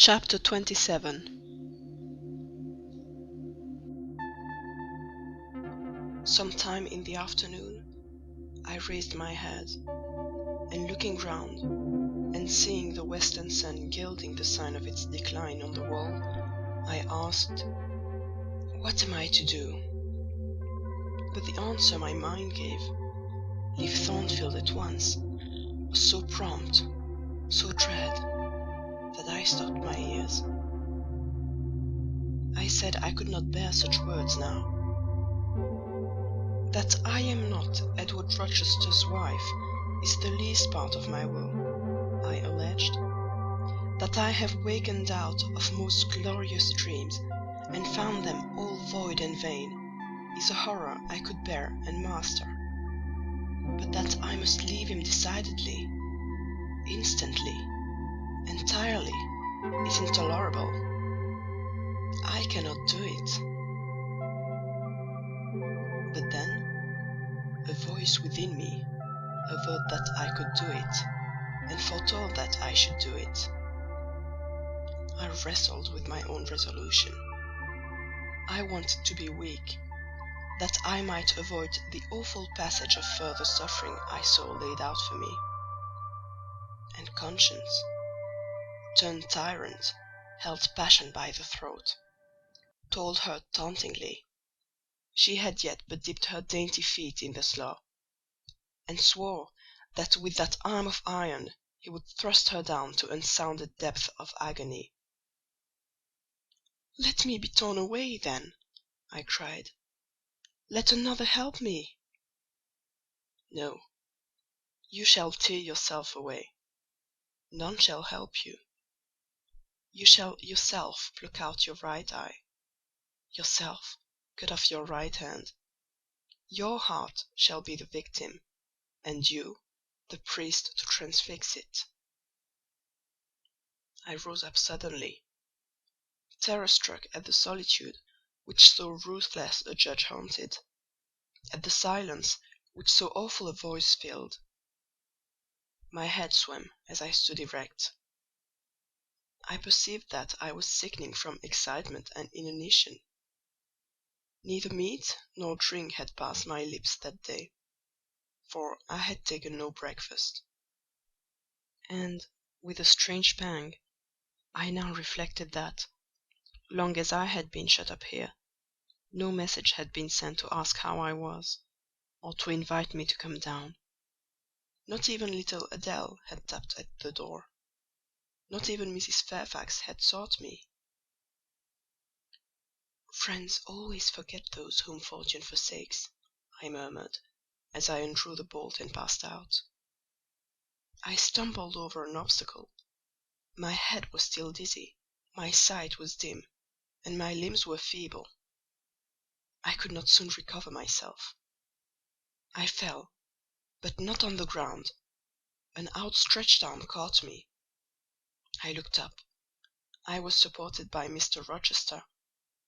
Chapter 27. Sometime in the afternoon, I raised my head, and looking round, and seeing the western sun gilding the sign of its decline on the wall, I asked, "What am I to do?" But the answer my mind gave, "Leave Thornfield at once," was so prompt, so dread, that I stopped my ears. I said I could not bear such words now. That I am not Edward Rochester's wife is the least part of my woe, I alleged. That I have wakened out of most glorious dreams, and found them all void and vain, is a horror I could bear and master. But that I must leave him decidedly, instantly, entirely, is intolerable. I cannot do it. But then, a voice within me averred that I could do it, and foretold that I should do it. I wrestled with my own resolution. I wanted to be weak, that I might avoid the awful passage of further suffering I saw laid out for me. And conscience, turned tyrant, held passion by the throat, told her tauntingly she had yet but dipped her dainty feet in the slough, and swore that with that arm of iron he would thrust her down to unsounded depths of agony. "Let me be torn away, then," I cried. "Let another help me." "No, you shall tear yourself away. None shall help you. You shall yourself pluck out your right eye, yourself cut off your right hand. Your heart shall be the victim, and you the priest to transfix it." I rose up suddenly, terror-struck at the solitude which so ruthless a judge haunted, at the silence which so awful a voice filled. My head swam as I stood erect. I perceived that I was sickening from excitement and inanition. Neither meat nor drink had passed my lips that day, for I had taken no breakfast. And, with a strange pang, I now reflected that, long as I had been shut up here, no message had been sent to ask how I was, or to invite me to come down. Not even little Adèle had tapped at the door. Not even Mrs. Fairfax had sought me. "Friends always forget those whom fortune forsakes," I murmured, as I undrew the bolt and passed out. I stumbled over an obstacle. My head was still dizzy, my sight was dim, and my limbs were feeble. I could not soon recover myself. I fell, but not on the ground. An outstretched arm caught me. I looked up. I was supported by Mr. Rochester,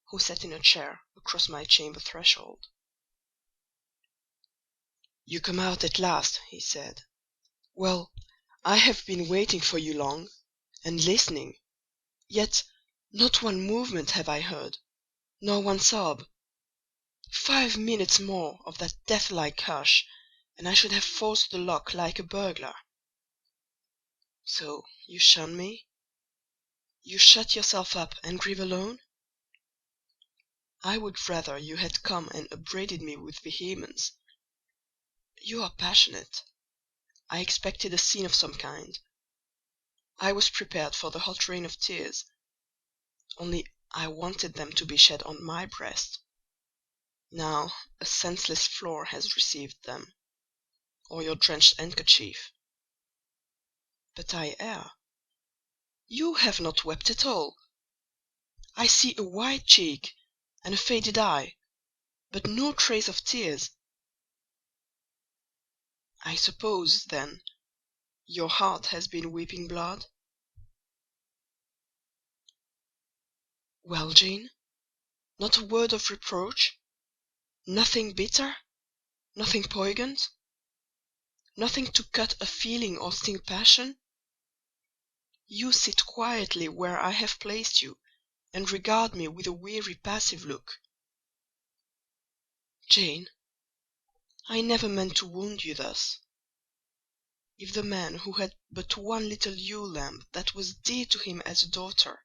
who sat in a chair across my chamber threshold. "You come out at last," he said. "Well, I have been waiting for you long, and listening; yet not one movement have I heard, nor one sob. 5 minutes more of that death-like hush, and I should have forced the lock like a burglar. So you shun me? You shut yourself up and grieve alone? I would rather you had come and upbraided me with vehemence. You are passionate. I expected a scene of some kind. I was prepared for the hot rain of tears, only I wanted them to be shed on my breast. Now a senseless floor has received them, or your drenched handkerchief. But I err. You have not wept at all. I see a white cheek and a faded eye, but no trace of tears. I suppose, then, your heart has been weeping blood? Well, Jane, not a word of reproach? Nothing bitter? Nothing poignant? Nothing to cut a feeling or sting passion? You sit quietly where I have placed you, and regard me with a weary passive look. Jane, I never meant to wound you thus. If the man who had but one little ewe lamb that was dear to him as a daughter,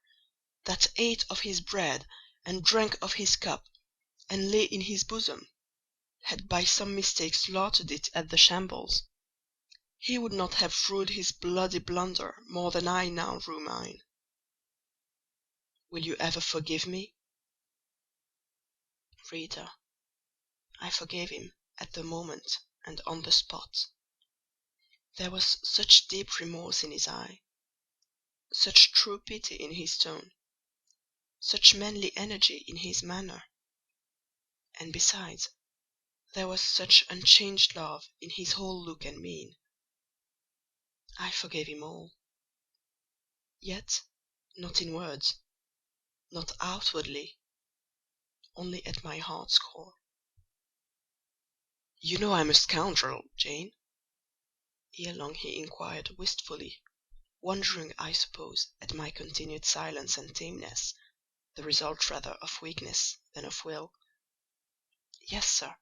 that ate of his bread and drank of his cup, and lay in his bosom, had by some mistake slaughtered it at the shambles, he would not have rued his bloody blunder more than I now rue mine. Will you ever forgive me? Reader, I forgave him at the moment and on the spot. There was such deep remorse in his eye, such true pity in his tone, such manly energy in his manner, and besides, there was such unchanged love in his whole look and mien. I forgave him all. Yet not in words, not outwardly, only at my heart's core. You know I'm a scoundrel, Jane? Ere long he inquired wistfully, wondering, I suppose, at my continued silence and tameness, the result rather of weakness than of will. Yes, sir.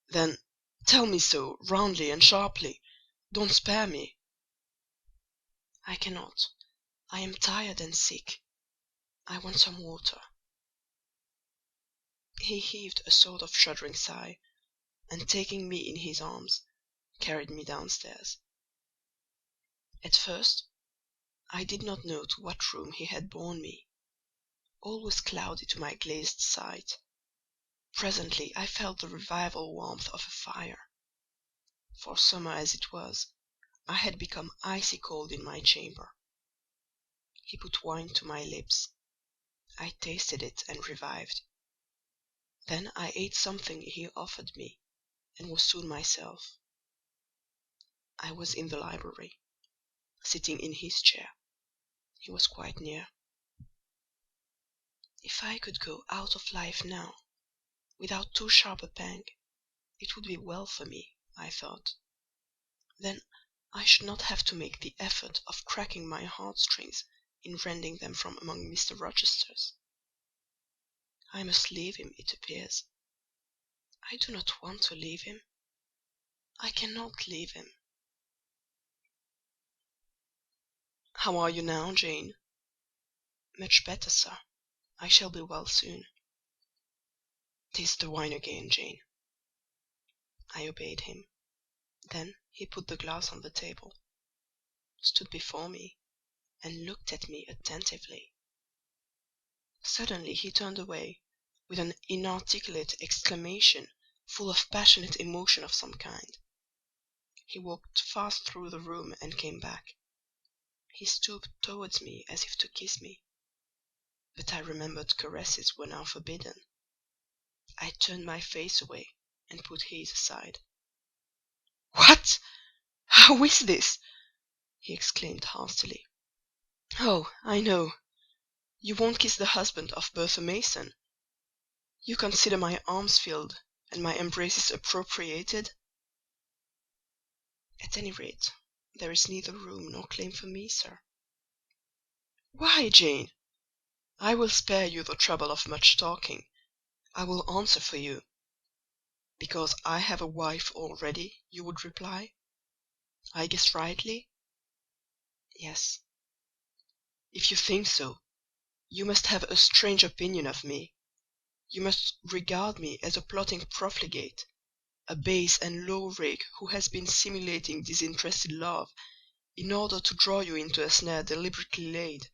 Then tell me so, roundly and sharply. Don't spare me. I cannot. I am tired and sick. I want some water. He heaved a sort of shuddering sigh, and taking me in his arms, carried me downstairs. At first, I did not know to what room he had borne me. All was cloudy to my glazed sight. Presently I felt the revival warmth of a fire. For summer as it was, I had become icy cold in my chamber. He put wine to my lips. I tasted it and revived. Then I ate something he offered me, and was soon myself. I was in the library, sitting in his chair. He was quite near. If I could go out of life now, without too sharp a pang, it would be well for me, I thought. Then I should not have to make the effort of cracking my heartstrings in rending them from among Mr. Rochester's. I must leave him, it appears. I do not want to leave him. I cannot leave him. How are you now, Jane? Much better, sir. I shall be well soon. Taste the wine again, Jane. I obeyed him. Then he put the glass on the table, stood before me, and looked at me attentively. Suddenly he turned away, with an inarticulate exclamation, full of passionate emotion of some kind. He walked fast through the room and came back. He stooped towards me as if to kiss me, but I remembered caresses were now forbidden. I turned my face away and put his aside. "What? How is this?" he exclaimed hastily. "Oh, I know. You won't kiss the husband of Bertha Mason. You consider my arms filled and my embraces appropriated? At any rate, there is neither room nor claim for me, sir." "Why, Jane? I will spare you the trouble of much talking. I will answer for you." "Because I have a wife already, you would reply? I guess rightly?" "Yes." "If you think so, you must have a strange opinion of me. You must regard me as a plotting profligate, a base and low rake who has been simulating disinterested love in order to draw you into a snare deliberately laid,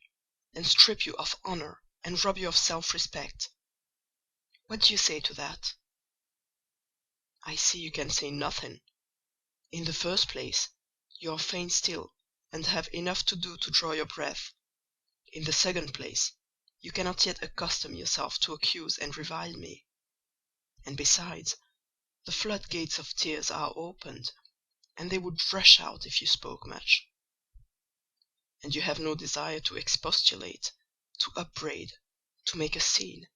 and strip you of honour and rob you of self-respect. What do you say to that?" "I see you can say nothing. In the first place, you are faint still, and have enough to do to draw your breath. In the second place, you cannot yet accustom yourself to accuse and revile me. And besides, the floodgates of tears are opened, and they would rush out if you spoke much. And you have no desire to expostulate, to upbraid, to make a scene.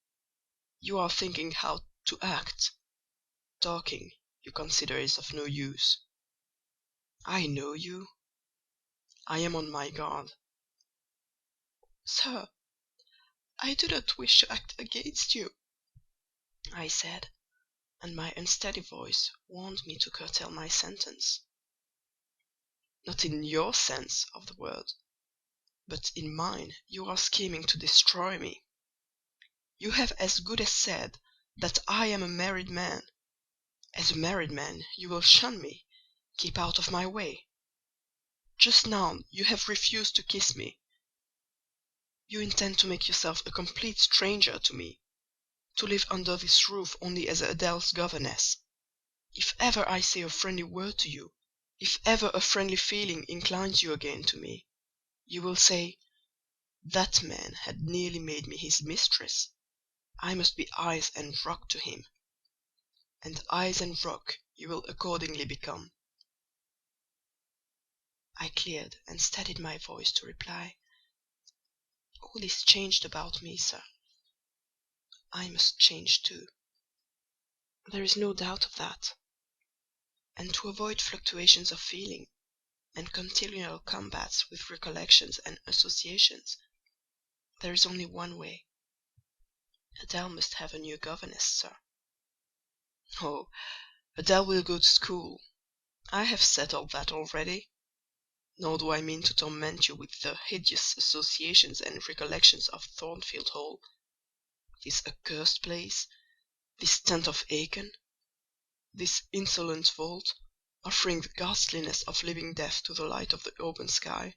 You are thinking how to act. Talking, you consider, is of no use. I know you. I am on my guard. "Sir, I do not wish to act against you," I said, and my unsteady voice warned me to curtail my sentence. "Not in your sense of the word, but in mine you are scheming to destroy me. You have as good as said that I am a married man. As a married man you will shun me, keep out of my way. Just now you have refused to kiss me. You intend to make yourself a complete stranger to me, to live under this roof only as Adèle's governess. If ever I say a friendly word to you, if ever a friendly feeling inclines you again to me, you will say, 'That man had nearly made me his mistress. I must be eyes and rock to him.' And eyes and rock you will accordingly become." I cleared and steadied my voice to reply, "All is changed about me, sir. I must change too. There is no doubt of that. And to avoid fluctuations of feeling, and continual combats with recollections and associations, there is only one way. Adèle must have a new governess, sir." "Oh, Adèle will go to school. I have settled that already. Nor do I mean to torment you with the hideous associations and recollections of Thornfield Hall, this accursed place, this tent of Aiken, this insolent vault, offering the ghastliness of living death to the light of the open sky,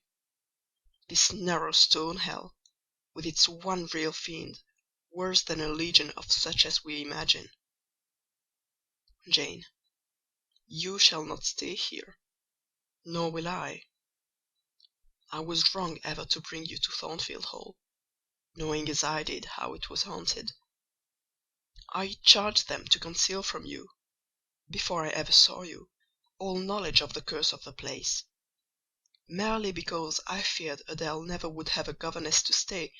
this narrow stone hell, with its one real fiend, worse than a legion of such as we imagine. Jane, you shall not stay here, nor will I. I was wrong ever to bring you to Thornfield Hall, knowing as I did how it was haunted. I charged them to conceal from you, before I ever saw you, all knowledge of the curse of the place, merely because I feared Adèle never would have a governess to stay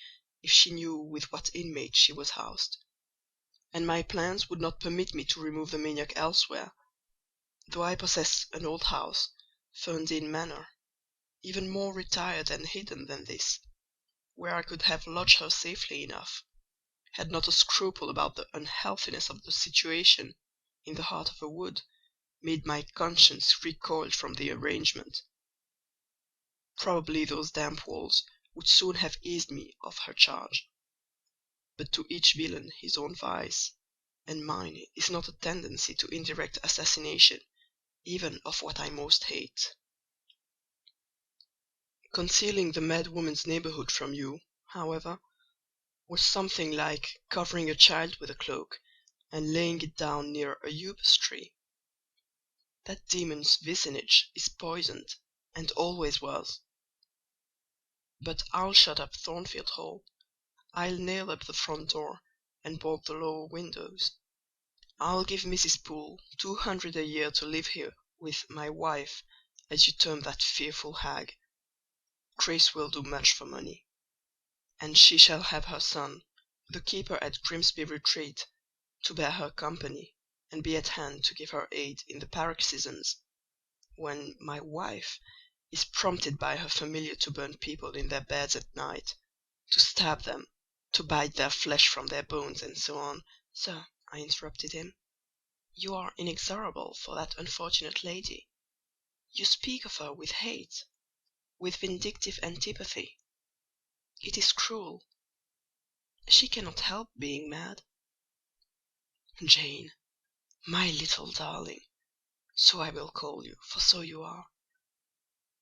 if she knew with what inmate she was housed; and my plans would not permit me to remove the maniac elsewhere, though I possessed an old house, Ferndean Manor, even more retired and hidden than this, where I could have lodged her safely enough, had not a scruple about the unhealthiness of the situation, in the heart of a wood, made my conscience recoil from the arrangement. Probably those damp walls would soon have eased me of her charge. But to each villain his own vice, and mine is not a tendency to indirect assassination, even of what I most hate. Concealing the mad woman's neighbourhood from you, however, was something like covering a child with a cloak, and laying it down near a upas tree. That demon's vicinage is poisoned, and always was. But I'll shut up Thornfield Hall. I'll nail up the front door, and bolt the lower windows. I'll give Mrs. Poole 200 a year to live here with my wife, as you term that fearful hag. Grace will do much for money. And she shall have her son, the keeper at Grimsby Retreat, to bear her company, and be at hand to give her aid in the paroxysms, when my wife is prompted by her familiar to burn people in their beds at night, to stab them, to bite their flesh from their bones, and so on." "Sir," I interrupted him, "you are inexorable for that unfortunate lady. You speak of her with hate, with vindictive antipathy. It is cruel. She cannot help being mad." "Jane, my little darling, so I will call you, for so you are,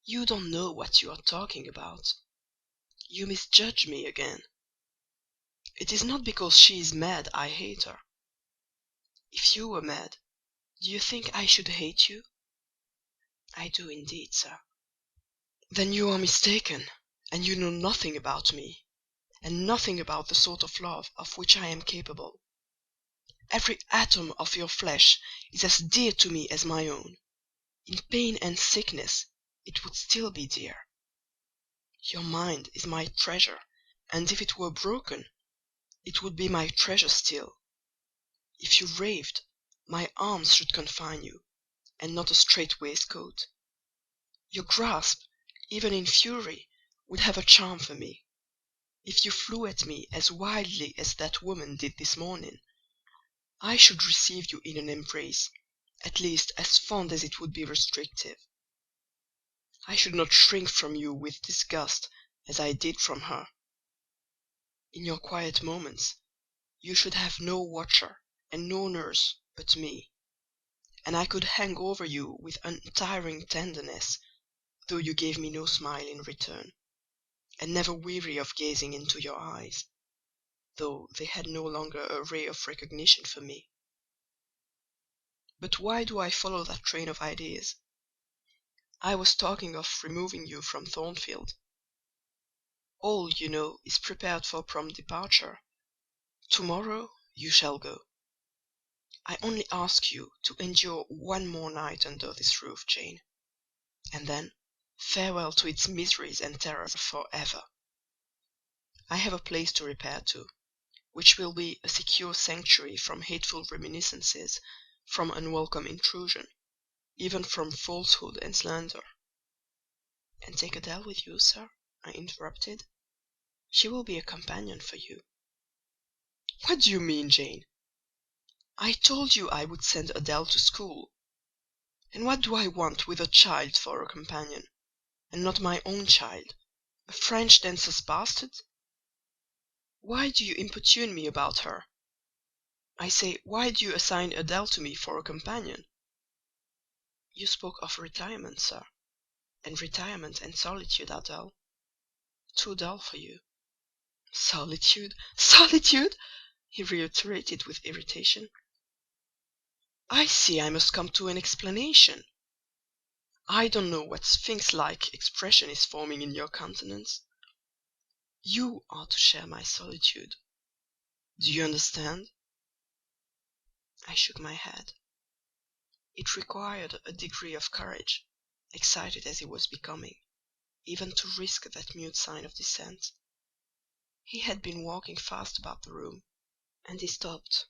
you don't know what you are talking about. You misjudge me again. It is not because she is mad I hate her. If you were mad, do you think I should hate you?" "I do indeed, sir." "Then you are mistaken, and you know nothing about me, and nothing about the sort of love of which I am capable. Every atom of your flesh is as dear to me as my own. In pain and sickness it would still be dear. Your mind is my treasure, and if it were broken, it would be my treasure still. If you raved, my arms should confine you, and not a strait waistcoat. Your grasp, even in fury, would have a charm for me. if you flew at me as wildly as that woman did this morning, I should receive you in an embrace, at least as fond as it would be restrictive. I should not shrink from you with disgust as I did from her. In your quiet moments you should have no watcher and no nurse but me, and I could hang over you with untiring tenderness, though you gave me no smile in return, and never weary of gazing into your eyes, though they had no longer a ray of recognition for me. But why do I follow that train of ideas? I was talking of removing you from Thornfield. All, you know, is prepared for prompt departure. Tomorrow you shall go. I only ask you to endure one more night under this roof, Jane, and then farewell to its miseries and terrors for ever. I have a place to repair to, which will be a secure sanctuary from hateful reminiscences, from unwelcome intrusion, even from falsehood and slander. "And take Adèle with you, sir?" I interrupted. "She will be a companion for you." "What do you mean, Jane? I told you I would send Adèle to school. And what do I want with a child for a companion, and not my own child, a French dancer's bastard? Why do you importune me about her? I say, why do you assign Adèle to me for a companion?" "You spoke of retirement, sir, and retirement and solitude are dull, too dull for you." "Solitude, solitude!" he reiterated with irritation. "I see I must come to an explanation. I don't know what sphinx-like expression is forming in your countenance. You are to share my solitude. Do you understand?" I shook my head. It required a degree of courage, excited as he was becoming, even to risk that mute sign of dissent. He had been walking fast about the room, and he stopped,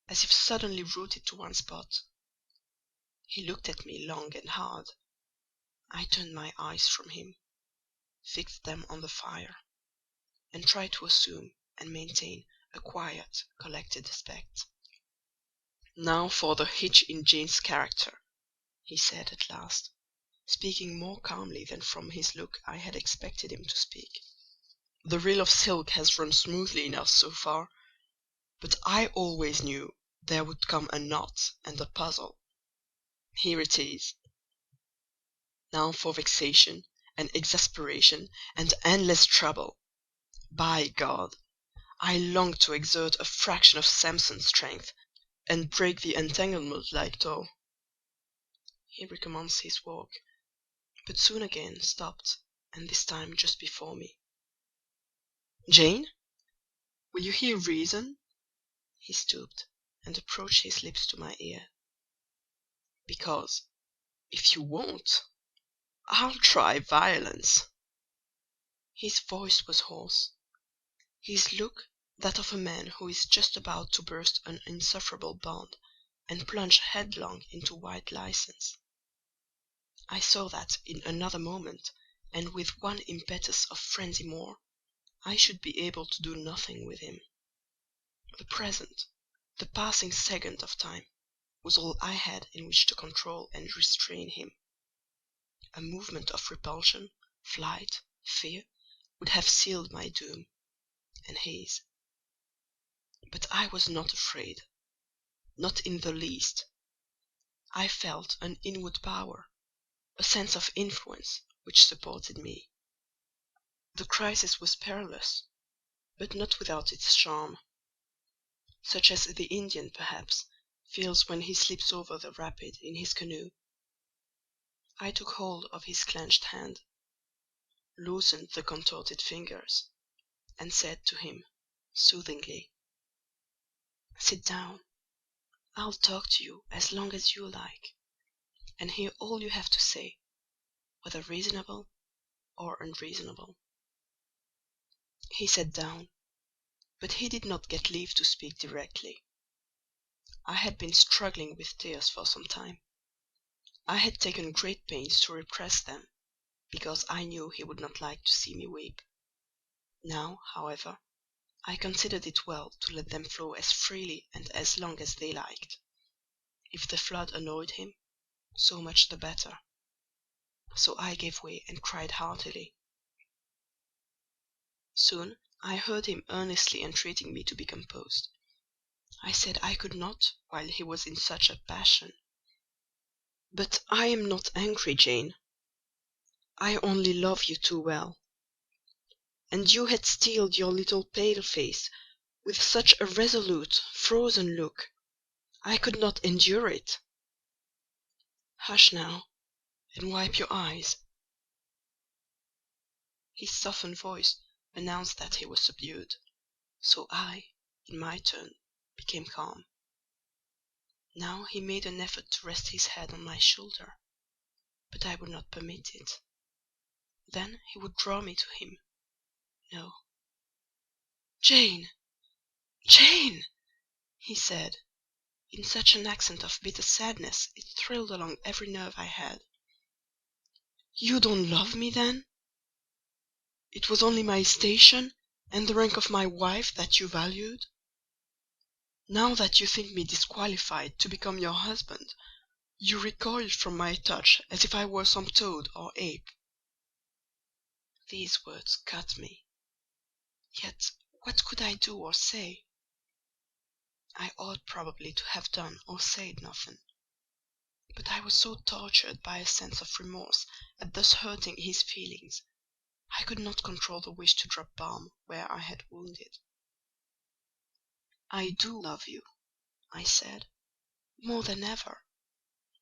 as if suddenly rooted to one spot. He looked at me long and hard. I turned my eyes from him, fixed them on the fire, and tried to assume and maintain a quiet, collected aspect. "Now for the hitch in Jane's character," he said at last, speaking more calmly than from his look I had expected him to speak. "The reel of silk has run smoothly enough so far, but I always knew there would come a knot and a puzzle. Here it is. Now for vexation and exasperation and endless trouble. By God, I long to exert a fraction of Samson's strength, and break the entanglement like tow." He recommenced his walk, but soon again stopped, and this time just before me. "Jane, will you hear reason?" He stooped, and approached his lips to my ear. "Because, if you won't, I'll try violence." His voice was hoarse; his look that of a man who is just about to burst an insufferable bond, and plunge headlong into wild license. I saw that in another moment, and with one impetus of frenzy more, I should be able to do nothing with him. The present, the passing second of time, was all I had in which to control and restrain him. A movement of repulsion, flight, fear, would have sealed my doom, and his. But I was not afraid, not in the least. I felt an inward power, a sense of influence, which supported me. The crisis was perilous, but not without its charm, such as the Indian, perhaps, feels when he slips over the rapid in his canoe. I took hold of his clenched hand, loosened the contorted fingers, and said to him, soothingly— "Sit down. I'll talk to you as long as you like, and hear all you have to say, whether reasonable or unreasonable." He sat down, but he did not get leave to speak directly. I had been struggling with tears for some time. I had taken great pains to repress them, because I knew he would not like to see me weep. Now, however, I considered it well to let them flow as freely and as long as they liked. If the flood annoyed him, so much the better. So I gave way and cried heartily. Soon I heard him earnestly entreating me to be composed. I said I could not while he was in such a passion. "But I am not angry, Jane. I only love you too well. And you had steeled your little pale face with such a resolute, frozen look, I could not endure it. Hush now, and wipe your eyes." His softened voice announced that he was subdued, so I, in my turn, became calm. Now he made an effort to rest his head on my shoulder, but I would not permit it. Then he would draw me to him. No. "Jane! Jane!" he said, in such an accent of bitter sadness it thrilled along every nerve I had. "You don't love me, then? It was only my station and the rank of my wife that you valued? Now that you think me disqualified to become your husband, you recoil from my touch as if I were some toad or ape." These words cut me. Yet what could I do or say? I ought probably to have done or said nothing. But I was so tortured by a sense of remorse at thus hurting his feelings, I could not control the wish to drop balm where I had wounded. "I do love you," I said, "more than ever;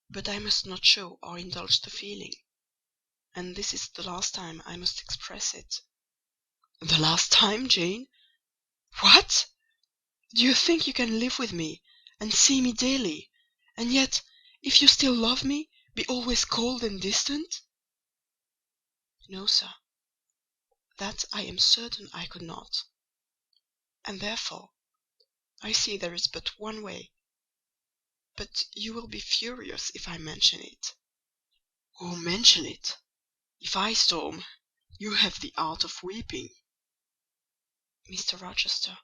but I must not show or indulge the feeling, and this is the last time I must express it." "The last time, Jane? What! Do you think you can live with me, and see me daily, and yet, if you still love me, be always cold and distant?" "No, sir, that I am certain I could not; and therefore I see there is but one way. But you will be furious if I mention it." "Oh, mention it! If I storm, you have the art of weeping." "Mr. Rochester,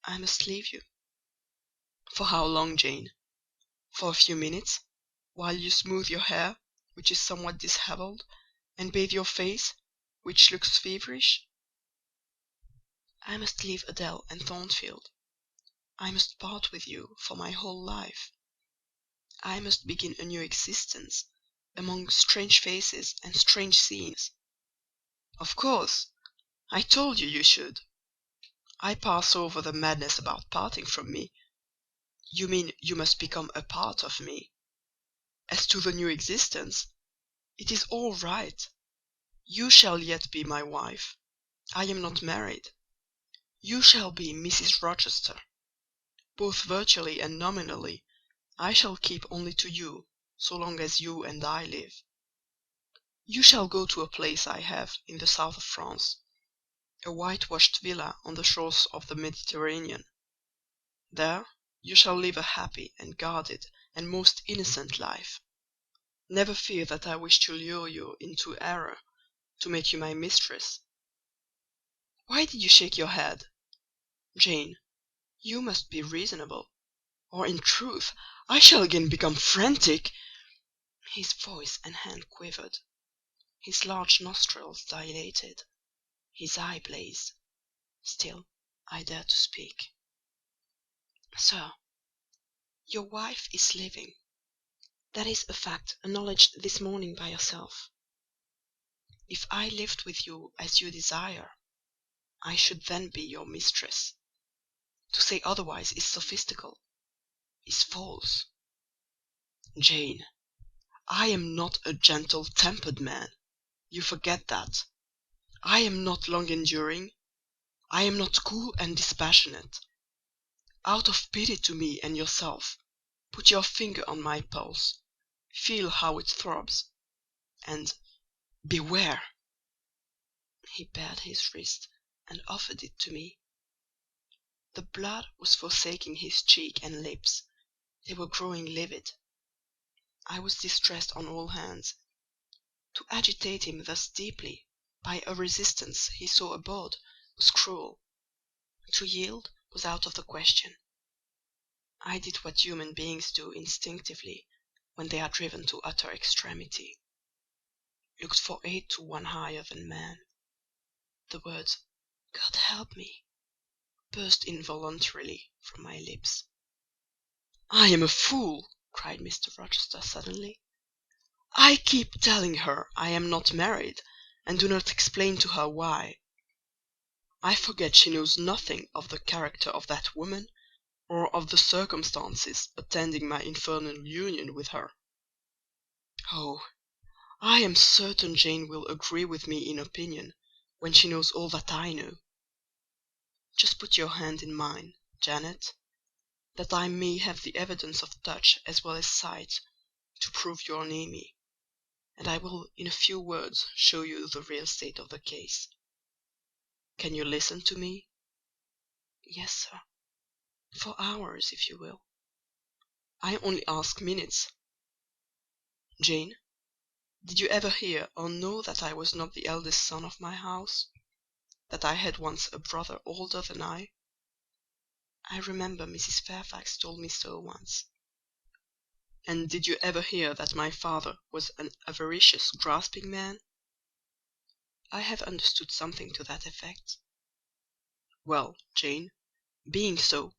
I must leave you." "For how long, Jane? For a few minutes, while you smooth your hair, which is somewhat dishevelled, and bathe your face, which looks feverish?" "I must leave Adèle and Thornfield. I must part with you for my whole life. I must begin a new existence, among strange faces and strange scenes." "Of course! I told you you should. I pass over the madness about parting from me. You mean you must become a part of me. As to the new existence, it is all right. You shall yet be my wife. I am not married. You shall be Mrs. Rochester. Both virtually and nominally, I shall keep only to you so long as you and I live. You shall go to a place I have in the south of France, a whitewashed villa on the shores of the Mediterranean. There you shall live a happy and guarded and most innocent life. Never fear that I wish to lure you into error, to make you my mistress. Why did you shake your head? Jane, you must be reasonable, or in truth I shall again become frantic." His voice and hand quivered, his large nostrils dilated, his eye blazed. Still I dared to speak. "Sir, your wife is living. That is a fact acknowledged this morning by yourself. If I lived with you as you desire, I should then be your mistress. To say otherwise is sophistical, is false. Jane, I am not a gentle-tempered man: you forget that. I am not long-enduring. I am not cool and dispassionate. Out of pity to me and yourself, put your finger on my pulse, feel how it throbs, and beware!" He bared his wrist and offered it to me. The blood was forsaking his cheek and lips; they were growing livid. I was distressed on all hands. To agitate him thus deeply by a resistance he so abhorred, was cruel. To yield was out of the question. I did what human beings do instinctively when they are driven to utter extremity—looked for aid to one higher than man. The words "God help me" burst involuntarily from my lips. "I am a fool!" cried Mr. Rochester suddenly. "I keep telling her I am not married, and do not explain to her why. I forget she knows nothing of the character of that woman, or of the circumstances attending my infernal union with her. Oh, I am certain Jane will agree with me in opinion when she knows all that I know. Just put your hand in mine, Janet, that I may have the evidence of touch as well as sight to prove your near me, and I will in a few words show you the real state of the case. Can you listen to me?" "Yes, sir. For hours, if you will." "I only ask minutes. Jane, did you ever hear or know that I was not the eldest son of my house? That I had once a brother older than I?" "I remember Mrs. Fairfax told me so once." "And did you ever hear that my father was an avaricious, grasping man?" "I have understood something to that effect." "Well, Jane, being so,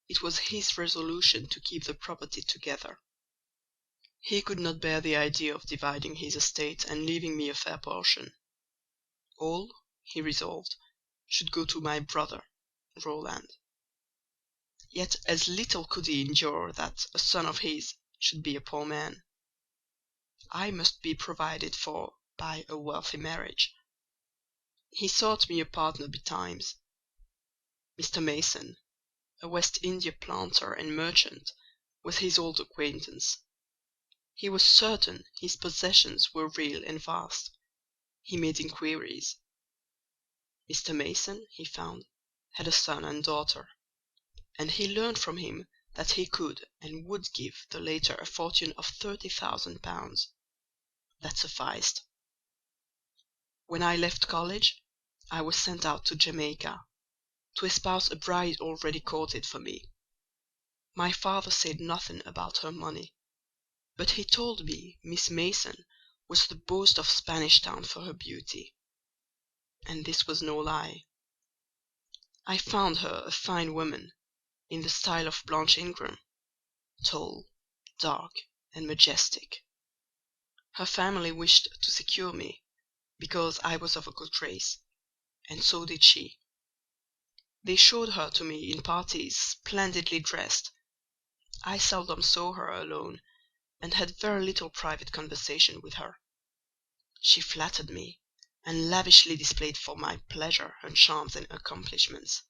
it was his resolution to keep the property together. He could not bear the idea of dividing his estate and leaving me a fair portion. All, he resolved, should go to my brother Roland. Yet as little could he endure that a son of his should be a poor man. I must be provided for by a wealthy marriage. He sought me a partner betimes. Mr. Mason, a West India planter and merchant, was his old acquaintance. He was certain his possessions were real and vast. He made inquiries. Mr. Mason, he found, had a son and daughter, and he learned from him that he could and would give the latter a fortune of £30,000. That sufficed. When I left college, I was sent out to Jamaica, to espouse a bride already courted for me. My father said nothing about her money, but he told me Miss Mason was the boast of Spanish Town for her beauty. And this was no lie. I found her a fine woman, in the style of Blanche Ingram, tall, dark, and majestic. Her family wished to secure me, because I was of a good race, and so did she. They showed her to me in parties, splendidly dressed. I seldom saw her alone, and had very little private conversation with her. She flattered me, and lavishly displayed for my pleasure her charms and accomplishments.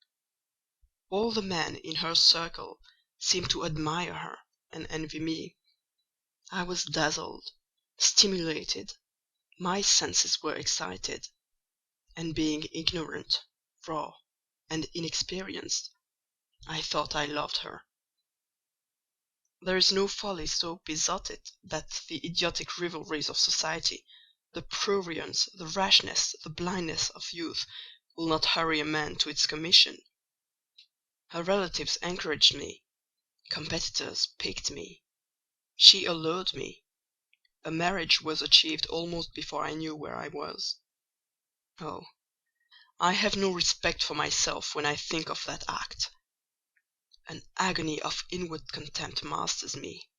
All the men in her circle seemed to admire her and envy me. I was dazzled, stimulated, my senses were excited, and being ignorant, raw, and inexperienced, I thought I loved her. There is no folly so besotted that the idiotic rivalries of society, the prurience, the rashness, the blindness of youth will not hurry a man to its commission. Her relatives encouraged me, competitors piqued me. She allured me. A marriage was achieved almost before I knew where I was. Oh, I have no respect for myself when I think of that act. An agony of inward contempt masters me.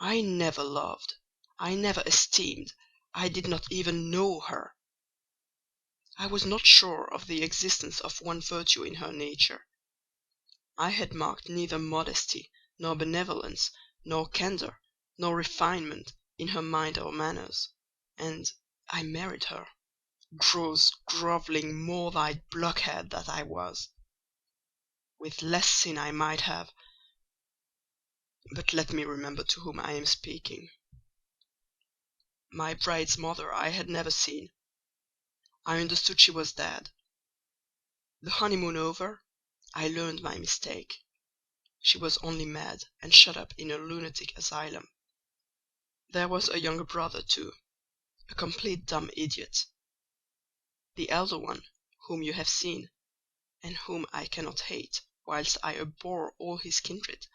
I never loved, I never esteemed, I did not even know her. I was not sure of the existence of one virtue in her nature. I had marked neither modesty, nor benevolence, nor candour, nor refinement in her mind or manners, and I married her. Gross, grovelling, morve-eyed blockhead that I was! With less sin I might have—but let me remember to whom I am speaking. My bride's mother I had never seen. I understood she was dead. The honeymoon over, I learned my mistake. She was only mad, and shut up in a lunatic asylum. There was a younger brother too, a complete dumb idiot. the elder one, whom you have seen, and whom I cannot hate, whilst I abhor all his kindred,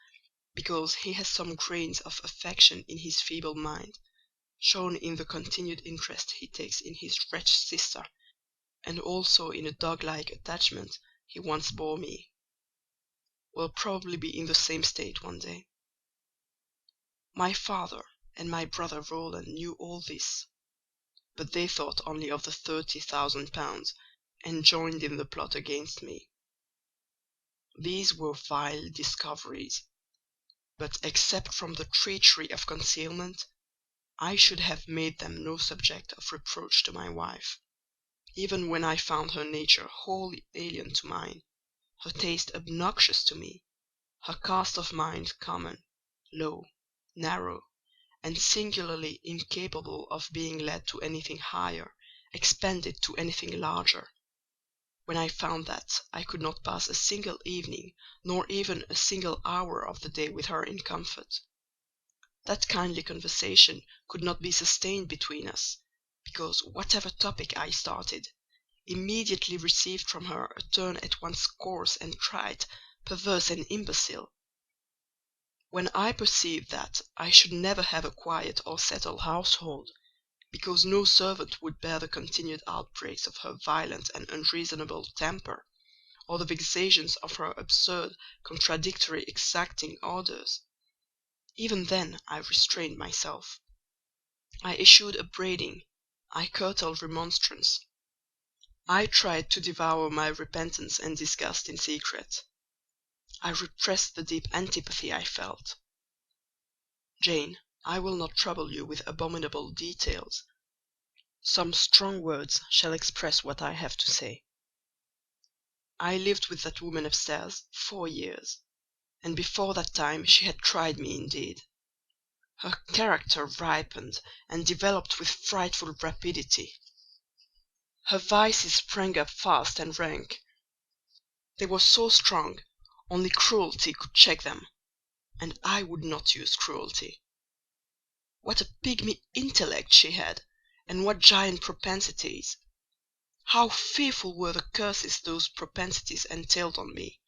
because he has some grains of affection in his feeble mind, shown in the continued interest he takes in his wretched sister, and also in a dog-like attachment he once bore me, will probably be in the same state one day. My father and my brother Roland knew all this, but they thought only of the £30,000, and joined in the plot against me. These were vile discoveries, but except from the treachery of concealment, I should have made them no subject of reproach to my wife, even when I found her nature wholly alien to mine, her taste obnoxious to me, her cast of mind common, low, narrow, and singularly incapable of being led to anything higher, expanded to anything larger. When I found that I could not pass a single evening, nor even a single hour of the day with her in comfort, that kindly conversation could not be sustained between us, because whatever topic I started, immediately received from her a turn at once coarse and trite, perverse and imbecile. When I perceived that I should never have a quiet or settled household, because no servant would bear the continued outbreaks of her violent and unreasonable temper, or the vexations of her absurd, contradictory, exacting orders, even then I restrained myself. I issued upbraiding, I curtailed remonstrance. I tried to devour my repentance and disgust in secret. I repressed the deep antipathy I felt. Jane, I will not trouble you with abominable details. Some strong words shall express what I have to say. I lived with that woman upstairs 4 years, and before that time she had tried me indeed. Her character ripened and developed with frightful rapidity. Her vices sprang up fast and rank. They were so strong, only cruelty could check them, and I would not use cruelty. What a pygmy intellect she had, and what giant propensities! How fearful were the curses those propensities entailed on me!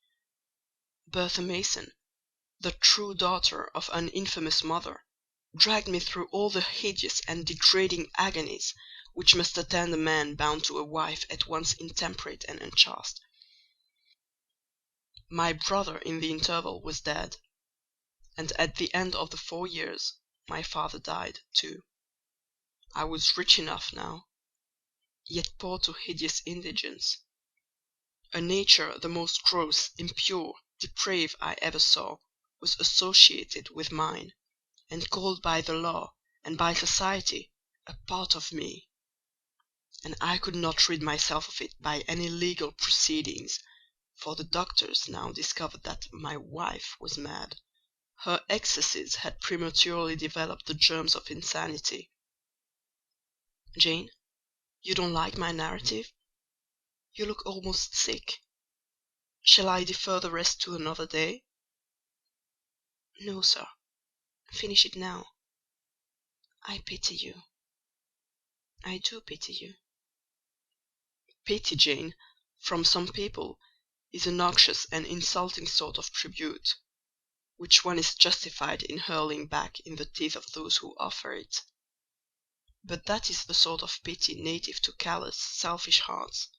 Bertha Mason, the true daughter of an infamous mother, dragged me through all the hideous and degrading agonies which must attend a man bound to a wife at once intemperate and unchaste. My brother in the interval was dead, and at the end of the 4 years my father died too. I was rich enough now, yet poor to hideous indigence. A nature the most gross, impure, depraved I ever saw was associated with mine, and called by the law and by society a part of me; and I could not rid myself of it by any legal proceedings, for the doctors now discovered that my wife was mad. Her excesses had prematurely developed the germs of insanity. Jane, you don't like my narrative? You look almost sick. Shall I defer the rest to another day? No, sir. Finish it now. I pity you. I do pity you. Pity, Jane, from some people, is a noxious and insulting sort of tribute, which one is justified in hurling back in the teeth of those who offer it. But that is the sort of pity native to callous, selfish hearts.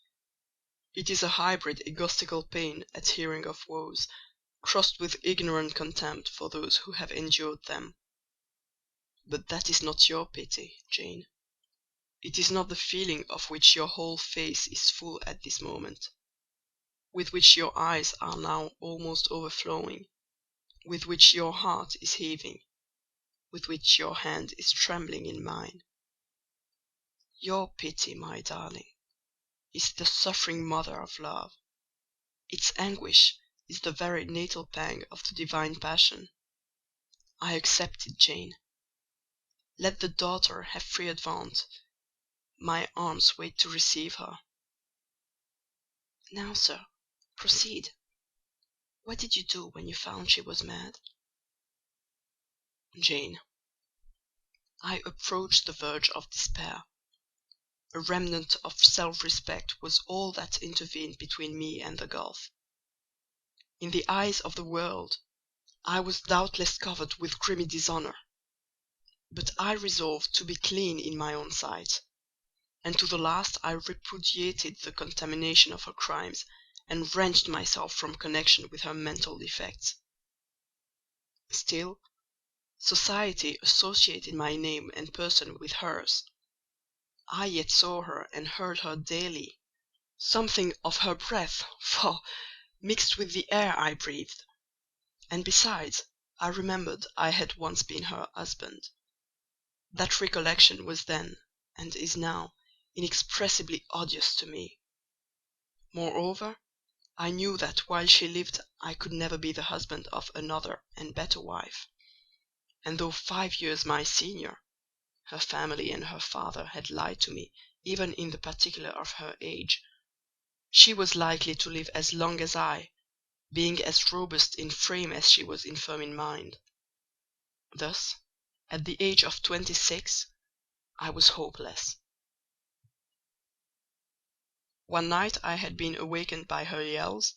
It is a hybrid egotistical pain at hearing of woes, crossed with ignorant contempt for those who have endured them. But that is not your pity, Jane. It is not the feeling of which your whole face is full at this moment, with which your eyes are now almost overflowing, with which your heart is heaving, with which your hand is trembling in mine. Your pity, my darling, is the suffering mother of love. Its anguish is the very natal pang of the divine passion. I accept it, Jane. Let the daughter have free advance. My arms wait to receive her. Now, sir, proceed. What did you do when you found she was mad? Jane, I approached the verge of despair. A remnant of self-respect was all that intervened between me and the gulf. In the eyes of the world, I was doubtless covered with grimy dishonour; but I resolved to be clean in my own sight, and to the last I repudiated the contamination of her crimes, and wrenched myself from connection with her mental defects. Still, society associated my name and person with hers. I yet saw her and heard her daily: something of her breath, for, mixed with the air I breathed; and besides, I remembered I had once been her husband. That recollection was then, and is now, inexpressibly odious to me. Moreover, I knew that while she lived I could never be the husband of another and better wife; and though 5 years my senior, her family and her father had lied to me even in the particular of her age. She was likely to live as long as I, being as robust in frame as she was infirm in mind. Thus, at the age of 26, I was hopeless. One night I had been awakened by her yells.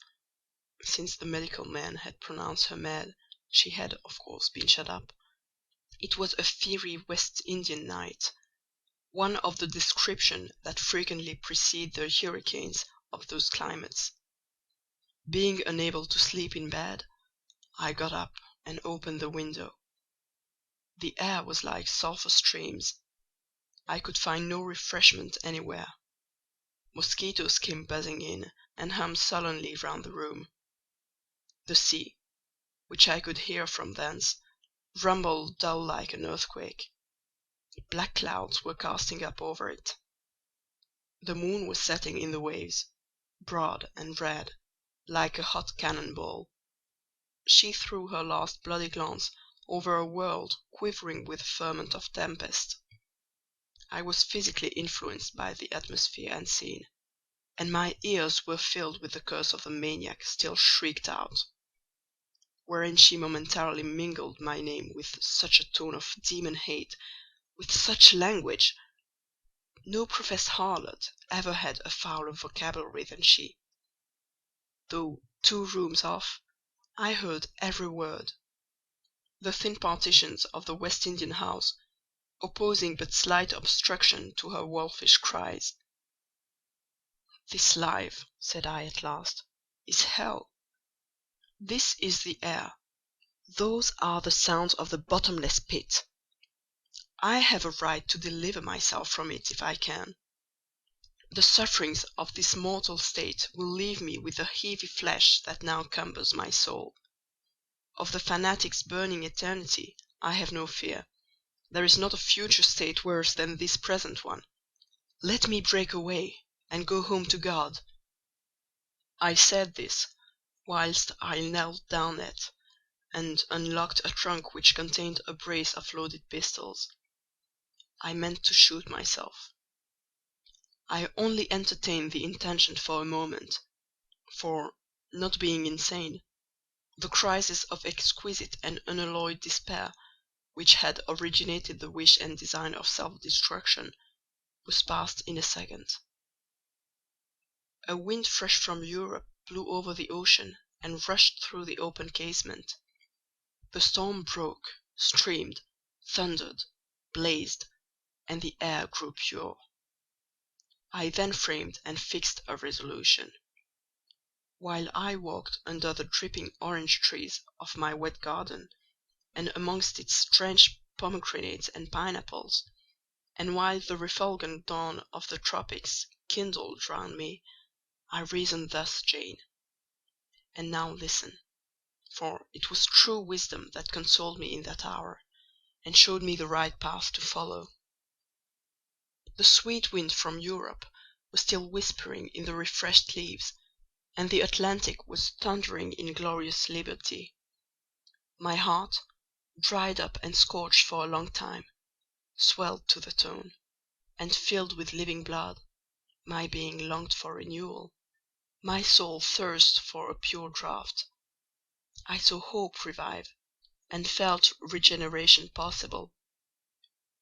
Since the medical man had pronounced her mad, she had, of course, been shut up. It was a fiery West Indian night, one of the description that frequently precede the hurricanes of those climates. Being unable to sleep in bed, I got up and opened the window. The air was like sulphur streams. I could find no refreshment anywhere. Mosquitoes came buzzing in, and hummed sullenly round the room. The sea, which I could hear from thence, rumbled dull like an earthquake. Black clouds were casting up over it. The moon was setting in the waves, broad and red, like a hot cannon ball. She threw her last bloody glance over a world quivering with the ferment of tempest. I was physically influenced by the atmosphere and scene, and my ears were filled with the curse of the maniac still shrieked out, wherein she momentarily mingled my name with such a tone of demon hate, with such language. No professed harlot ever had a fouler vocabulary than she. Though 2 rooms off, I heard every word. The thin partitions of the West Indian house opposing but slight obstruction to her wolfish cries. "This life," said I at last, "is hell. This is the air. Those are the sounds of the bottomless pit. I have a right to deliver myself from it if I can. The sufferings of this mortal state will leave me with the heavy flesh that now cumbers my soul. Of the fanatic's burning eternity I have no fear. There is not a future state worse than this present one. Let me break away, and go home to God." I said this whilst I knelt down and unlocked a trunk which contained a brace of loaded pistols. I meant to shoot myself. I only entertained the intention for a moment; for, not being insane, the crisis of exquisite and unalloyed despair which had originated the wish and design of self-destruction was past in a second. A wind fresh from Europe blew over the ocean and rushed through the open casement. The storm broke, streamed, thundered, blazed, and the air grew pure. I then framed and fixed a resolution. While I walked under the dripping orange trees of my wet garden, and amongst its drenched pomegranates and pineapples, and while the refulgent dawn of the tropics kindled round me, I reasoned thus, Jane. And now listen, for it was true wisdom that consoled me in that hour, and showed me the right path to follow. The sweet wind from Europe was still whispering in the refreshed leaves, and the Atlantic was thundering in glorious liberty. My heart, dried up and scorched for a long time, swelled to the tone, and filled with living blood; my being longed for renewal, my soul thirst for a pure draught. I saw hope revive, and felt regeneration possible.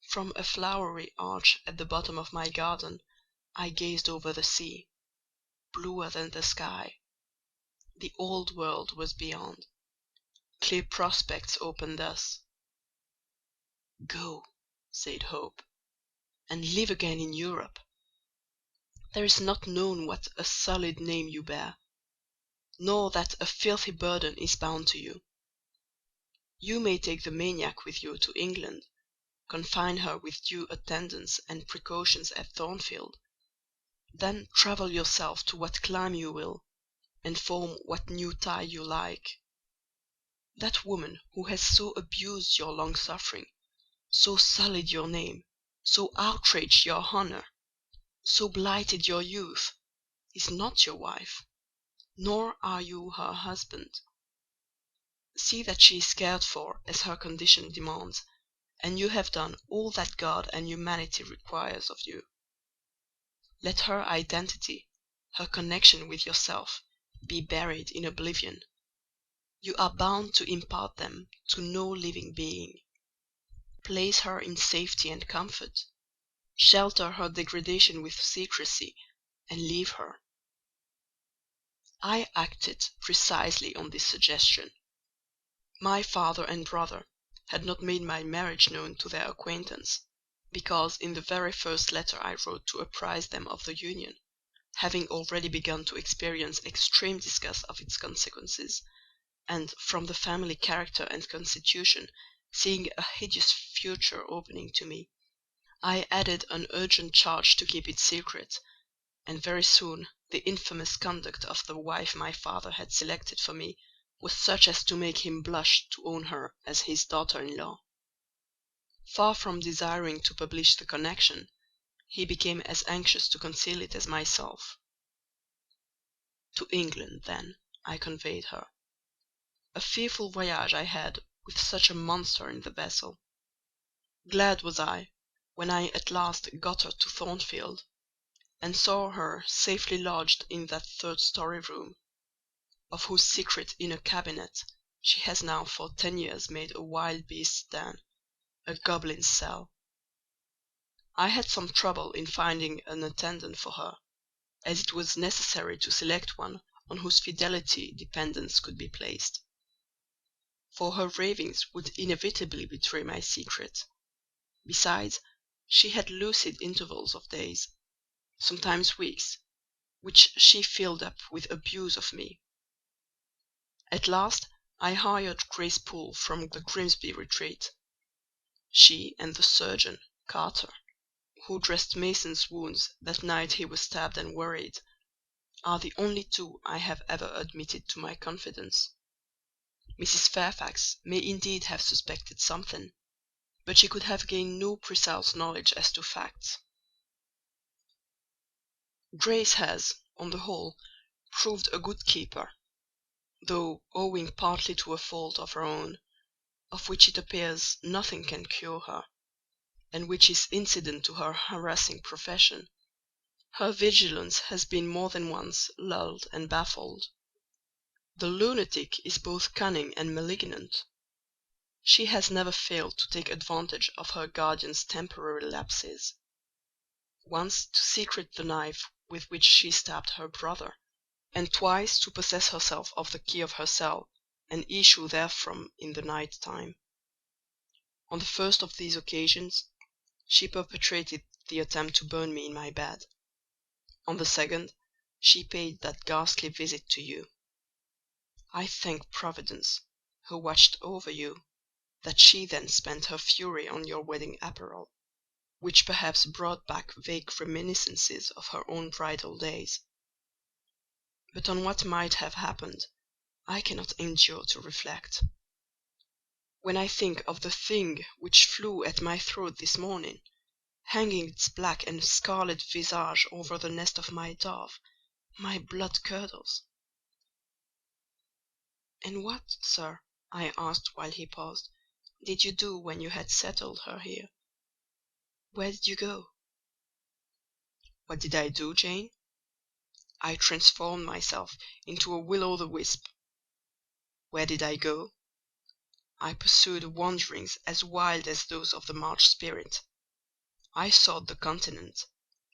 From a flowery arch at the bottom of my garden I gazed over the sea, bluer than the sky. The old world was beyond. Clear prospects opened thus. "Go," said Hope, "and live again in Europe. There is not known what a solid name you bear, nor that a filthy burden is bound to you. You may take the maniac with you to England, confine her with due attendance and precautions at Thornfield, then travel yourself to what clime you will, and form what new tie you like. That woman who has so abused your long suffering, so sullied your name, so outraged your honour, so blighted your youth, is not your wife, nor are you her husband. See that she is cared for as her condition demands, and you have done all that God and humanity requires of you. Let her identity, her connection with yourself, be buried in oblivion. You are bound to impart them to no living being. Place her in safety and comfort, shelter her degradation with secrecy, and leave her." I acted precisely on this suggestion. My father and brother had not made my marriage known to their acquaintance, because in the very first letter I wrote to apprise them of the union, having already begun to experience extreme disgust of its consequences, and from the family character and constitution seeing a hideous future opening to me, I added an urgent charge to keep it secret, and very soon the infamous conduct of the wife my father had selected for me was such as to make him blush to own her as his daughter-in-law. Far from desiring to publish the connection, he became as anxious to conceal it as myself. To England, then, I conveyed her. A fearful voyage I had with such a monster in the vessel. Glad was I when I at last got her to Thornfield, and saw her safely lodged in that third-story room, of whose secret inner cabinet she has now for 10 years made a wild beast's den, a goblin's cell. I had some trouble in finding an attendant for her, as it was necessary to select one on whose fidelity dependence could be placed; for her ravings would inevitably betray my secret. Besides, she had lucid intervals of days, sometimes weeks, which she filled up with abuse of me. At last I hired Grace Poole from the Grimsby retreat. She and the surgeon, Carter, who dressed Mason's wounds that night he was stabbed and worried, are the only two I have ever admitted to my confidence. Mrs. Fairfax may indeed have suspected something, but she could have gained no precise knowledge as to facts. Grace has, on the whole, proved a good keeper, though owing partly to a fault of her own, of which it appears nothing can cure her, and which is incident to her harassing profession, her vigilance has been more than once lulled and baffled. The lunatic is both cunning and malignant. She has never failed to take advantage of her guardian's temporary lapses: once to secrete the knife with which she stabbed her brother, and twice to possess herself of the key of her cell, and issue therefrom in the night time. On the first of these occasions, she perpetrated the attempt to burn me in my bed. On the second, she paid that ghastly visit to you. I thank Providence, who watched over you, that she then spent her fury on your wedding apparel, which perhaps brought back vague reminiscences of her own bridal days. But on what might have happened, I cannot endure to reflect. When I think of the thing which flew at my throat this morning, hanging its black and scarlet visage over the nest of my dove, my blood curdles. "And what, sir," I asked while he paused, "did you do when you had settled her here? Where did you go?" "What did I do, Jane? I transformed myself into a will-o'-the-wisp. Where did I go? I pursued wanderings as wild as those of the March spirit. I sought the Continent,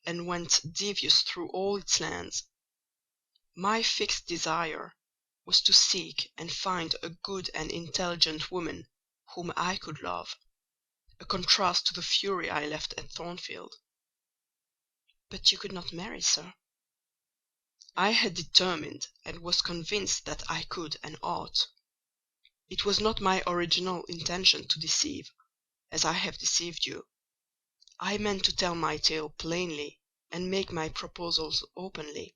and went devious through all its lands. My fixed desire was to seek and find a good and intelligent woman whom I could love, a contrast to the fury I left at Thornfield." "But you could not marry, sir." "I had determined and was convinced that I could and ought. It was not my original intention to deceive, as I have deceived you. I meant to tell my tale plainly and make my proposals openly;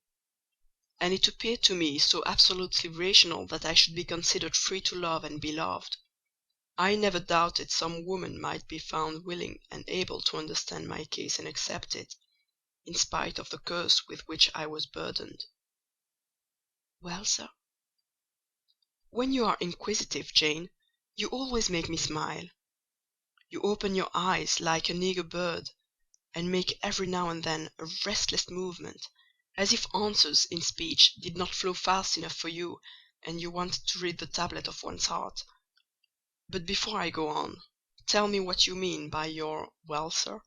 and it appeared to me so absolutely rational that I should be considered free to love and be loved. I never doubted some woman might be found willing and able to understand my case and accept it, in spite of the curse with which I was burdened." "Well, sir?" "When you are inquisitive, Jane, you always make me smile. You open your eyes like an eager bird, and make every now and then a restless movement, as if answers in speech did not flow fast enough for you, and you wanted to read the tablet of one's heart. But before I go on, tell me what you mean by your 'well, sir.'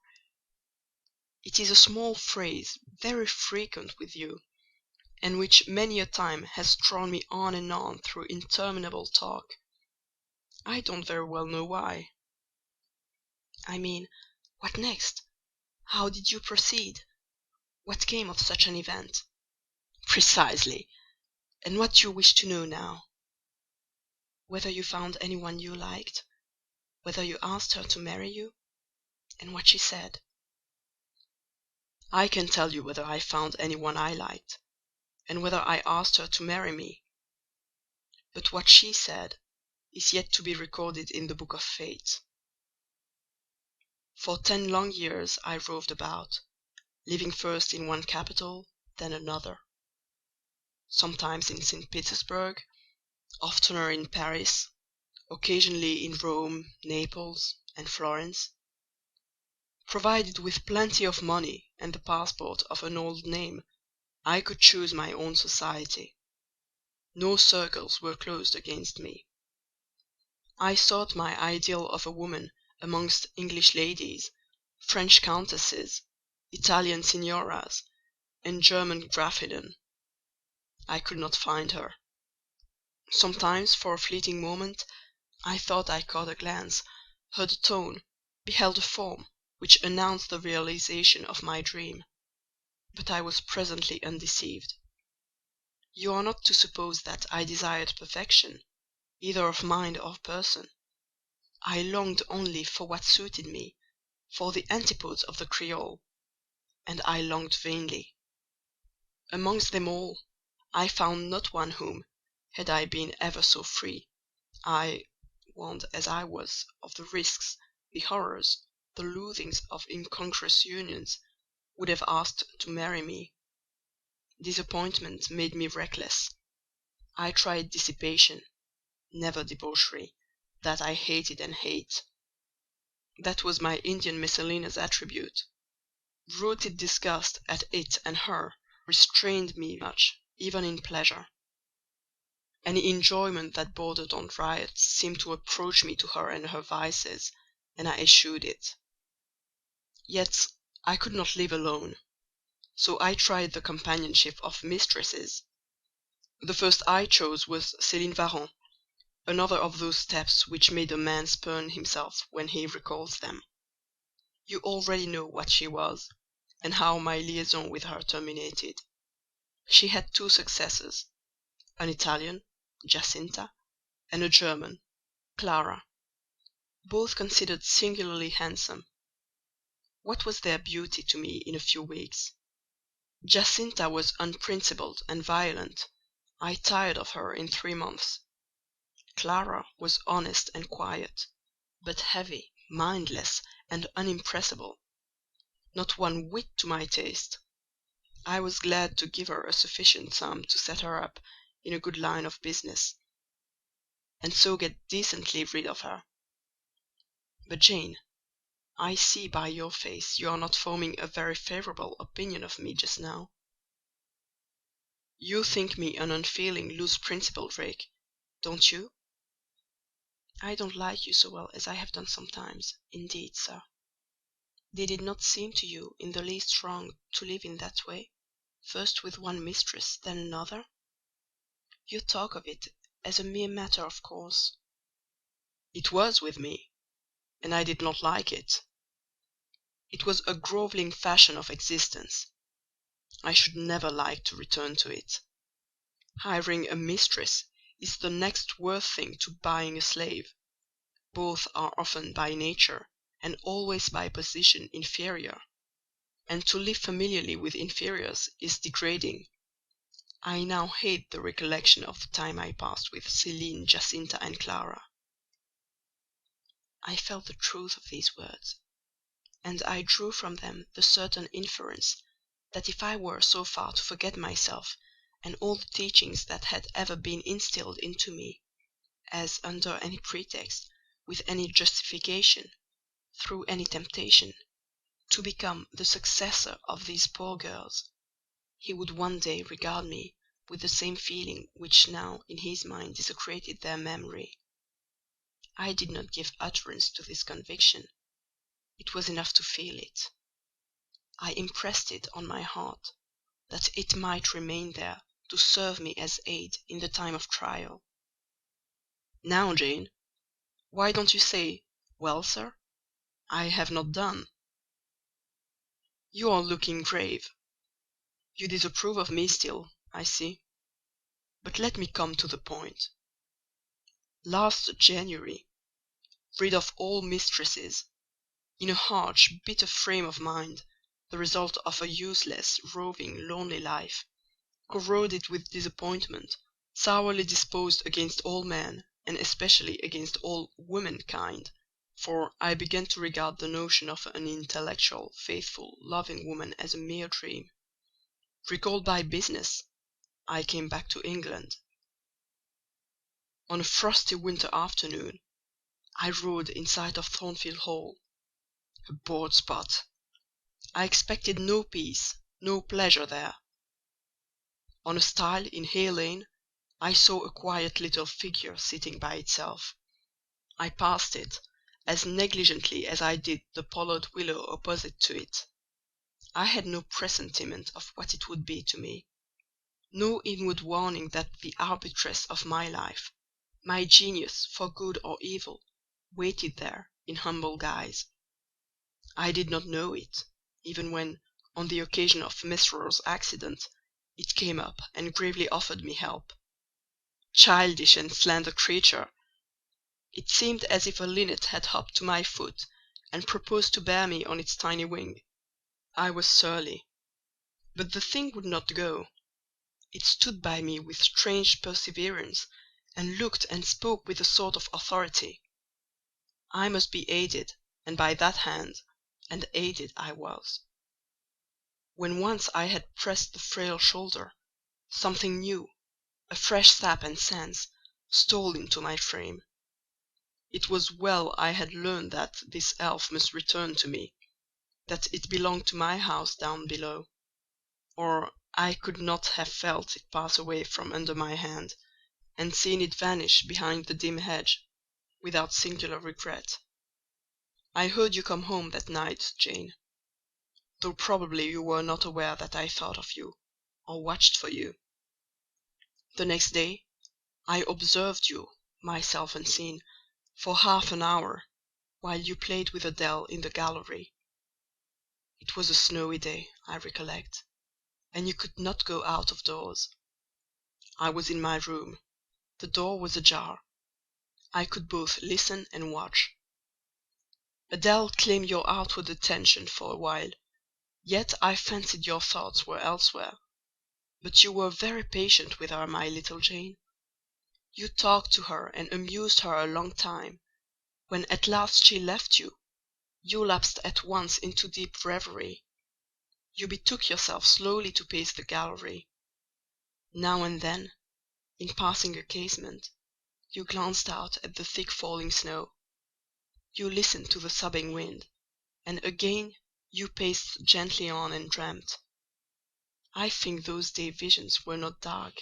It is a small phrase, very frequent with you, and which many a time has drawn me on and on through interminable talk. I don't very well know why." "I mean, what next? How did you proceed? What came of such an event?" "Precisely. And what you wish to know now?" "Whether you found any one you liked, whether you asked her to marry you, and what she said." "I can tell you whether I found any one I liked, and whether I asked her to marry me; but what she said is yet to be recorded in the book of fate. For 10 long years I roved about, living first in one capital, then another; sometimes in St. Petersburg, oftener in Paris, occasionally in Rome, Naples, and Florence. Provided with plenty of money and the passport of an old name, I could choose my own society. No circles were closed against me. I sought my ideal of a woman amongst English ladies, French countesses, Italian signoras, and German Gräfinnen. I could not find her. Sometimes, for a fleeting moment, I thought I caught a glance, heard a tone, beheld a form, which announced the realization of my dream; but I was presently undeceived. You are not to suppose that I desired perfection, either of mind or person. I longed only for what suited me, for the antipodes of the Creole; and I longed vainly. Amongst them all, I found not one whom, had I been ever so free, I, warned as I was of the risks, the horrors, the loathings of incongruous unions, would have asked to marry me. Disappointment made me reckless. I tried dissipation, never debauchery, that I hated and hate. That was my Indian Messalina's attribute. Rooted disgust at it and her restrained me much, even in pleasure. Any enjoyment that bordered on riot seemed to approach me to her and her vices, and I eschewed it. Yet I could not live alone, so I tried the companionship of mistresses. The first I chose was Céline Varens, another of those steps which made a man spurn himself when he recalls them. You already know what she was, and how my liaison with her terminated. She had 2 successors: an Italian, Giacinta, and a German, Clara, both considered singularly handsome. What was their beauty to me in a few weeks? Giacinta was unprincipled and violent: I tired of her in 3 months. Clara was honest and quiet, but heavy, mindless, and unimpressible: not one whit to my taste. I was glad to give her a sufficient sum to set her up in a good line of business, and so get decently rid of her. But, Jane, I see by your face you are not forming a very favourable opinion of me just now. You think me an unfeeling, loose-principled rake, don't you? I don't like you so well as I have done sometimes, indeed, sir." Did it not seem to you in the least wrong to live in that way, first with one mistress, then another? You talk of it as a mere matter of course." "It was with me, and I did not like it. It was a grovelling fashion of existence. I should never like to return to it. Hiring a mistress is the next worst thing to buying a slave. Both are often by nature, and always by position, inferior; and to live familiarly with inferiors is degrading. I now hate the recollection of the time I passed with Céline, Jacinta, and Clara." I felt the truth of these words, and I drew from them the certain inference that if I were so far to forget myself and all the teachings that had ever been instilled into me, as under any pretext, with any justification, through any temptation, to become the successor of these poor girls, he would one day regard me with the same feeling which now in his mind desecrated their memory. I did not give utterance to this conviction: it was enough to feel it. I impressed it on my heart, that it might remain there to serve me as aid in the time of trial. Now, Jane, why don't you say, 'Well, sir, I have not done'? You are looking grave. You disapprove of me still, I see. But let me come to the point. Last January, rid of all mistresses, in a harsh, bitter frame of mind, the result of a useless, roving, lonely life, corroded with disappointment, sourly disposed against all men, and especially against all womankind, for I began to regard the notion of an intellectual, faithful, loving woman as a mere dream. Recalled by business, I came back to England. On a frosty winter afternoon, I rode in sight of Thornfield Hall. A bored spot! I expected no peace, no pleasure there. On a stile in Hay Lane I saw a quiet little figure sitting by itself. I passed it as negligently as I did the pollard willow opposite to it. I had no presentiment of what it would be to me, no inward warning that the arbitress of my life, my genius for good or evil, waited there in humble guise. I did not know it, even when, on the occasion of Mesrour's accident, it came up and gravely offered me help. Childish and slender creature! It seemed as if a linnet had hopped to my foot and proposed to bear me on its tiny wing. I was surly, but the thing would not go. It stood by me with strange perseverance, and looked and spoke with a sort of authority. I must be aided, and by that hand, and aided I was. When once I had pressed the frail shoulder, something new, a fresh sap and sense, stole into my frame. It was well I had learned that this elf must return to me, that it belonged to my house down below, or I could not have felt it pass away from under my hand, and seen it vanish behind the dim hedge, without singular regret. I heard you come home that night, Jane, though probably you were not aware that I thought of you, or watched for you. The next day I observed you, myself unseen, for half an hour, while you played with Adèle in the gallery. It was a snowy day, I recollect, and you could not go out of doors. I was in my room; the door was ajar. I could both listen and watch. Adèle claimed your outward attention for a while, yet I fancied your thoughts were elsewhere. But you were very patient with her, my little Jane. You talked to her and amused her a long time. When at last she left you, you lapsed at once into deep reverie. You betook yourself slowly to pace the gallery. Now and then, in passing a casement, you glanced out at the thick falling snow. You listened to the sobbing wind, and again you paced gently on and dreamt. I think those day visions were not dark.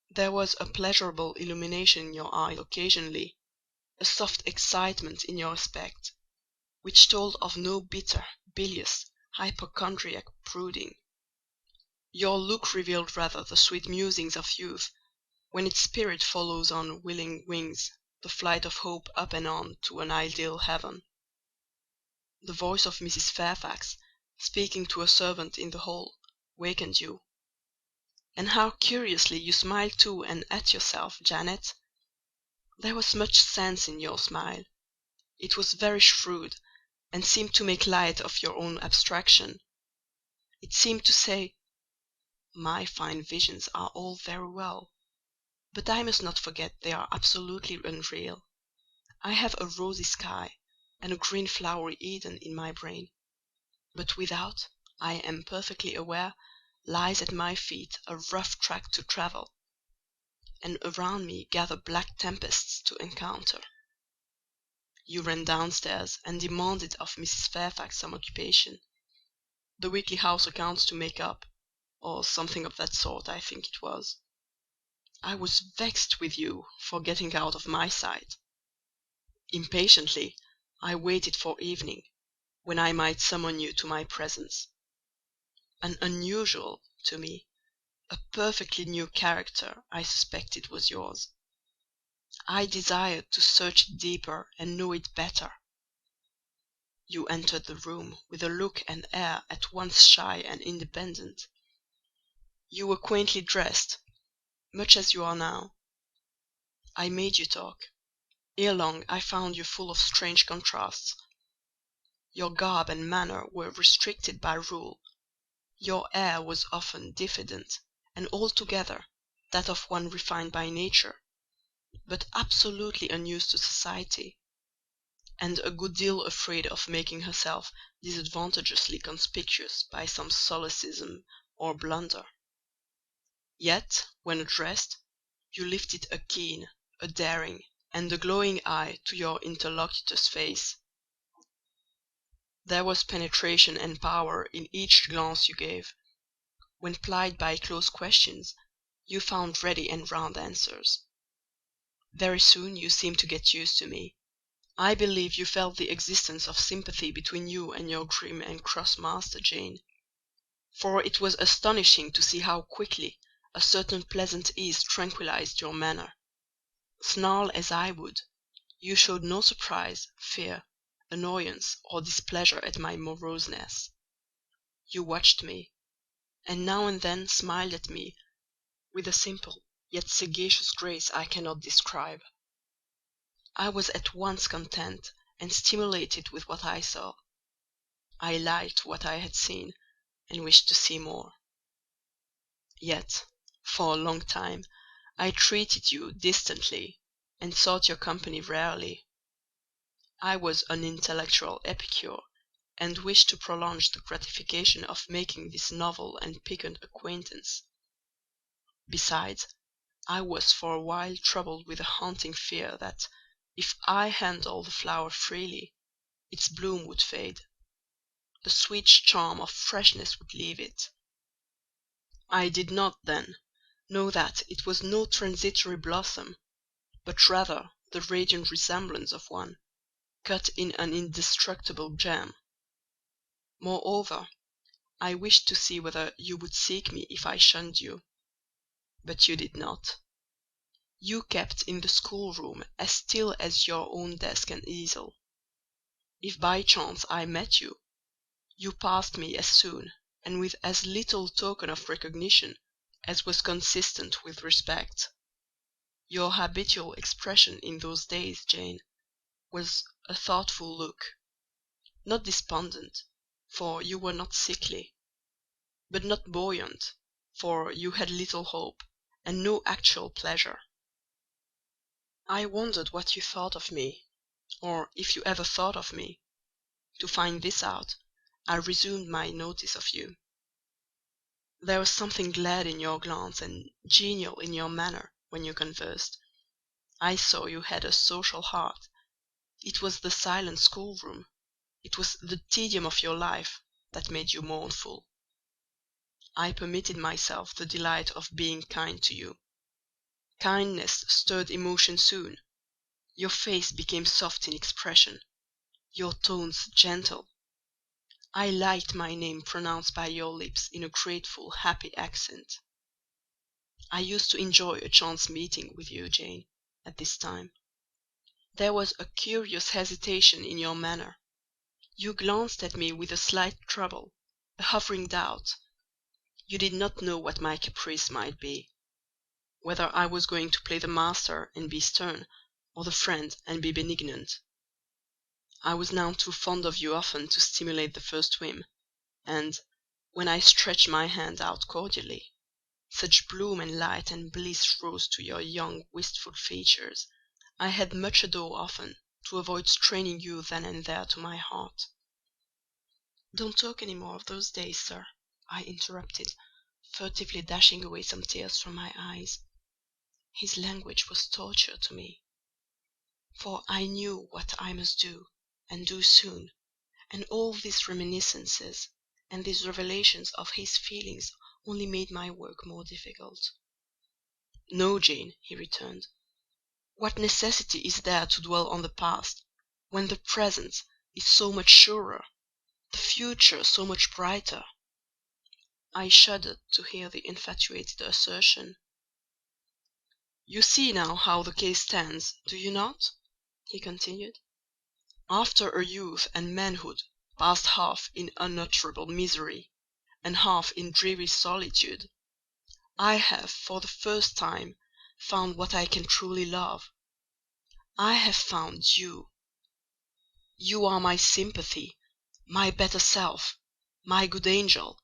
There was a pleasurable illumination in your eye occasionally, a soft excitement in your aspect, which told of no bitter, bilious, hypochondriac brooding. Your look revealed rather the sweet musings of youth, when its spirit follows on willing wings the flight of hope up and on to an ideal heaven. The voice of Mrs. Fairfax, speaking to a servant in the hall, wakened you. And how curiously you smiled too, and at yourself, Janet! There was much sense in your smile. It was very shrewd, and seemed to make light of your own abstraction. It seemed to say, "My fine visions are all very well, but I must not forget they are absolutely unreal. I have a rosy sky and a green flowery Eden in my brain, but without, I am perfectly aware, lies at my feet a rough track to travel, and around me gather black tempests to encounter." You ran downstairs and demanded of Mrs. Fairfax some occupation. The weekly house accounts to make up, or something of that sort, I think it was. I was vexed with you for getting out of my sight. Impatiently I waited for evening, when I might summon you to my presence. An unusual, to me, a perfectly new character I suspected was yours. I desired to search it deeper and know it better. You entered the room with a look and air at once shy and independent. You were quaintly dressed, much as you are now. I made you talk. Ere long I found you full of strange contrasts. Your garb and manner were restricted by rule. Your air was often diffident, and altogether that of one refined by nature, but absolutely unused to society, and a good deal afraid of making herself disadvantageously conspicuous by some solecism or blunder. Yet, when addressed, you lifted a keen, a daring, and a glowing eye to your interlocutor's face. There was penetration and power in each glance you gave. When plied by close questions, you found ready and round answers. Very soon you seemed to get used to me. I believe you felt the existence of sympathy between you and your grim and cross master, Jane; for it was astonishing to see how quickly a certain pleasant ease tranquillized your manner. Snarl as I would, you showed no surprise, fear, annoyance, or displeasure at my moroseness. You watched me, and now and then smiled at me with a simple yet sagacious grace I cannot describe. I was at once content and stimulated with what I saw. I liked what I had seen, and wished to see more. Yet, for a long time, I treated you distantly, and sought your company rarely. I was an intellectual epicure, and wished to prolong the gratification of making this novel and piquant acquaintance. Besides, I was for a while troubled with a haunting fear that, if I handled the flower freely, its bloom would fade. The sweet charm of freshness would leave it. I did not, then, know that it was no transitory blossom, but rather the radiant resemblance of one, cut in an indestructible gem. Moreover, I wished to see whether you would seek me if I shunned you. But you did not. You kept in the schoolroom as still as your own desk and easel. If by chance I met you, you passed me as soon, and with as little token of recognition as was consistent with respect. Your habitual expression in those days, Jane, was a thoughtful look; not despondent, for you were not sickly; but not buoyant, for you had little hope, and no actual pleasure. I wondered what you thought of me, or if you ever thought of me. To find this out, I resumed my notice of you. There was something glad in your glance and genial in your manner when you conversed. I saw you had a social heart. It was the silent schoolroom, it was the tedium of your life, that made you mournful. I permitted myself the delight of being kind to you. Kindness stirred emotion soon. Your face became soft in expression, your tones gentle. I liked my name pronounced by your lips in a grateful, happy accent. I used to enjoy a chance meeting with you, Jane, at this time. There was a curious hesitation in your manner. You glanced at me with a slight trouble, a hovering doubt. You did not know what my caprice might be, whether I was going to play the master and be stern, or the friend and be benignant. I was now too fond of you often to stimulate the first whim, and, when I stretched my hand out cordially, such bloom and light and bliss rose to your young wistful features, I had much ado often to avoid straining you then and there to my heart. "Don't talk any more of those days, sir," I interrupted, furtively dashing away some tears from my eyes. His language was torture to me, for I knew what I must do, and do soon, and all these reminiscences and these revelations of his feelings only made my work more difficult. "No, Jane," he returned. "What necessity is there to dwell on the past, when the present is so much surer, the future so much brighter?" I shuddered to hear the infatuated assertion. "You see now how the case stands, do you not?" he continued. "After a youth and manhood passed half in unutterable misery, and half in dreary solitude, I have for the first time found what I can truly love. I have found you. You are my sympathy, my better self, my good angel.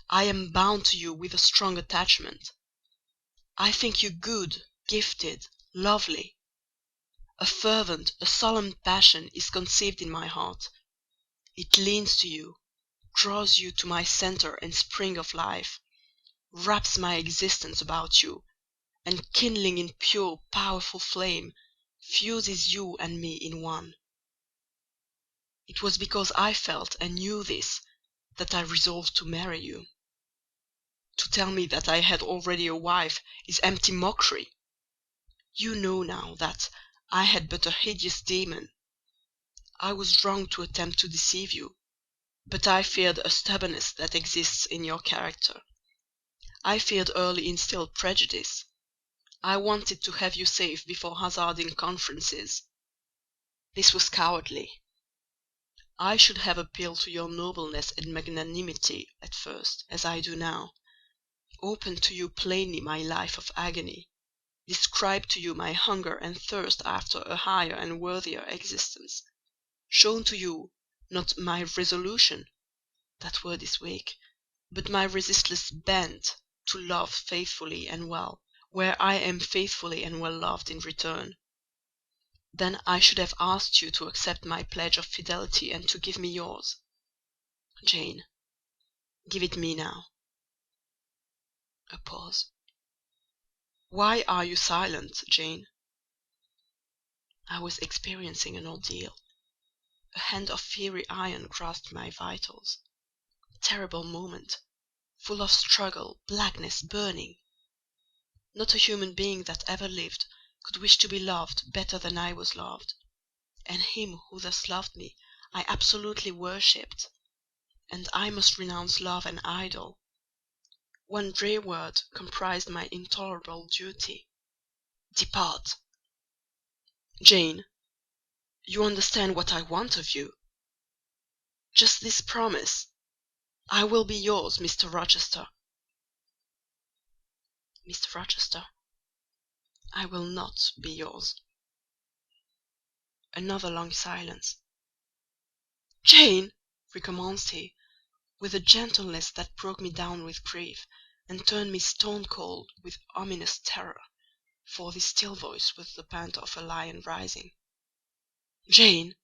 I am bound to you with a strong attachment. I think you good, gifted, lovely. A fervent, a solemn passion is conceived in my heart. It leans to you, draws you to my centre and spring of life, wraps my existence about you, and kindling in pure, powerful flame, fuses you and me in one. It was because I felt and knew this that I resolved to marry you. To tell me that I had already a wife is empty mockery. You know now that I had but a hideous demon. I was wrong to attempt to deceive you, but I feared a stubbornness that exists in your character. I feared early instilled prejudice. I wanted to have you safe before hazarding conferences. This was cowardly. I should have appealed to your nobleness and magnanimity at first, as I do now, opened to you plainly my life of agony, described to you my hunger and thirst after a higher and worthier existence, shown to you, not my resolution—that word is weak—but my resistless bent to love faithfully and well, where I am faithfully and well loved in return. Then I should have asked you to accept my pledge of fidelity and to give me yours. Jane, give it me now." A pause. "Why are you silent, Jane?" I was experiencing an ordeal. A hand of fiery iron grasped my vitals. Terrible moment, full of struggle, blackness, burning. Not a human being that ever lived could wish to be loved better than I was loved, and him who thus loved me I absolutely worshipped, and I must renounce love and idol. One drear word comprised my intolerable duty: "Depart." "Jane, you understand what I want of you. Just this promise: I will be yours, Mr. Rochester." "Mr. Rochester, I will not be yours." Another long silence. "Jane!" recommenced he, with a gentleness that broke me down with grief, and turned me stone cold with ominous terror, for this still voice was the pant of a lion rising. "Jane,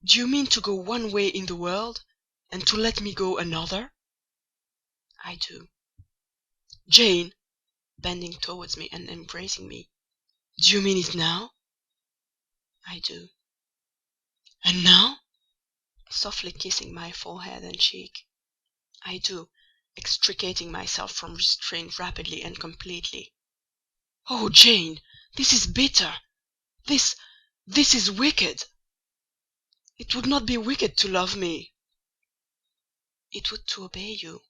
do you mean to go one way in the world, and to let me go another?" "I do." "Jane," bending towards me and embracing me, "do you mean it now?" "I do." "And now?" softly kissing my forehead and cheek. "I do," extricating myself from restraint rapidly and completely. "Oh, Jane, this is bitter! This is wicked!" "It would not be wicked to love me." it would to obey you."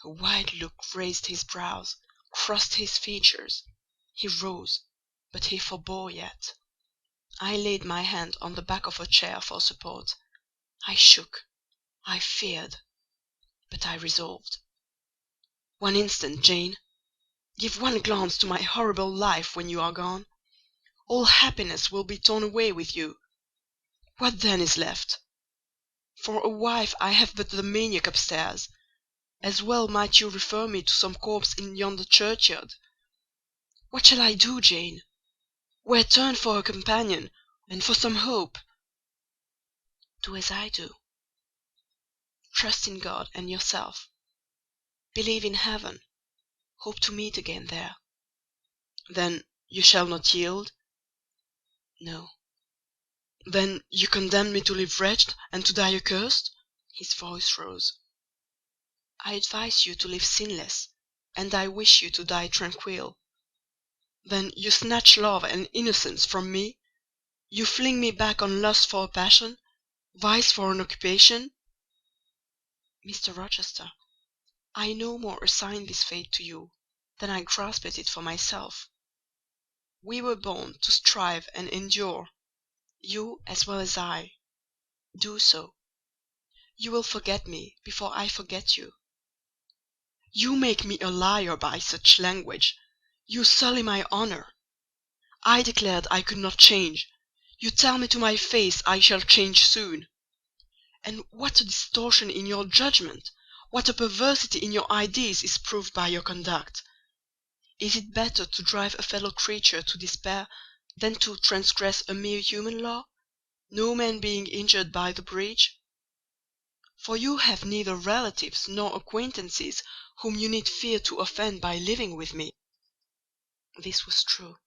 A wide look raised his brows, crossed his features. He rose, but he forbore yet. I laid my hand on the back of a chair for support. I shook, I feared, but I resolved. "One instant, Jane. Give one glance to my horrible life when you are gone. All happiness will be torn away with you. What then is left? For a wife I have but the maniac upstairs. As well might you refer me to some corpse in yonder churchyard. What shall I do, Jane? Where turn for a companion, and for some hope?" "Do as I do. Trust in God and yourself. Believe in heaven. Hope to meet again there." "Then you shall not yield?" "No." "Then you condemn me to live wretched, and to die accursed?" His voice rose. "I advise you to live sinless, and I wish you to die tranquil." "Then you snatch love and innocence from me? You fling me back on lust for a passion, vice for an occupation?" "Mr. Rochester, I no more assign this fate to you than I grasped it for myself. We were born to strive and endure, you as well as I. Do so. You will forget me before I forget you." "You make me a liar by such language. You sully my honour. I declared I could not change. You tell me to my face I shall change soon. And what a distortion in your judgment, what a perversity in your ideas is proved by your conduct! Is it better to drive a fellow creature to despair than to transgress a mere human law, no man being injured by the breach? For you have neither relatives nor acquaintances whom you need fear to offend by living with me." This was true;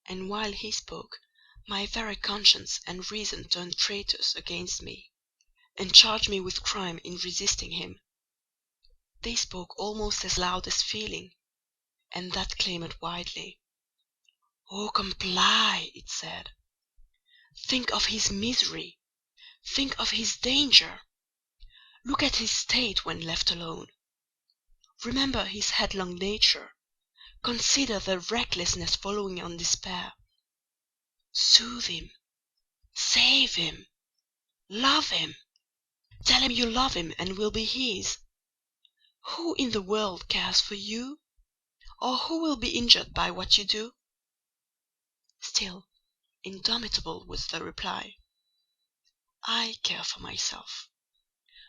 and while he spoke, my very conscience and reason turned traitors against me, and charged me with crime in resisting him. They spoke almost as loud as feeling, and that clamoured widely. "Oh, comply!" it said. "Think of his misery! Think of his danger! Look at his state when left alone! Remember his headlong nature! Consider the recklessness following on despair! Soothe him! Save him! Love him! Tell him you love him and will be his! Who in the world cares for you? Or who will be injured by what you do?" Still indomitable was the reply. "I care for myself.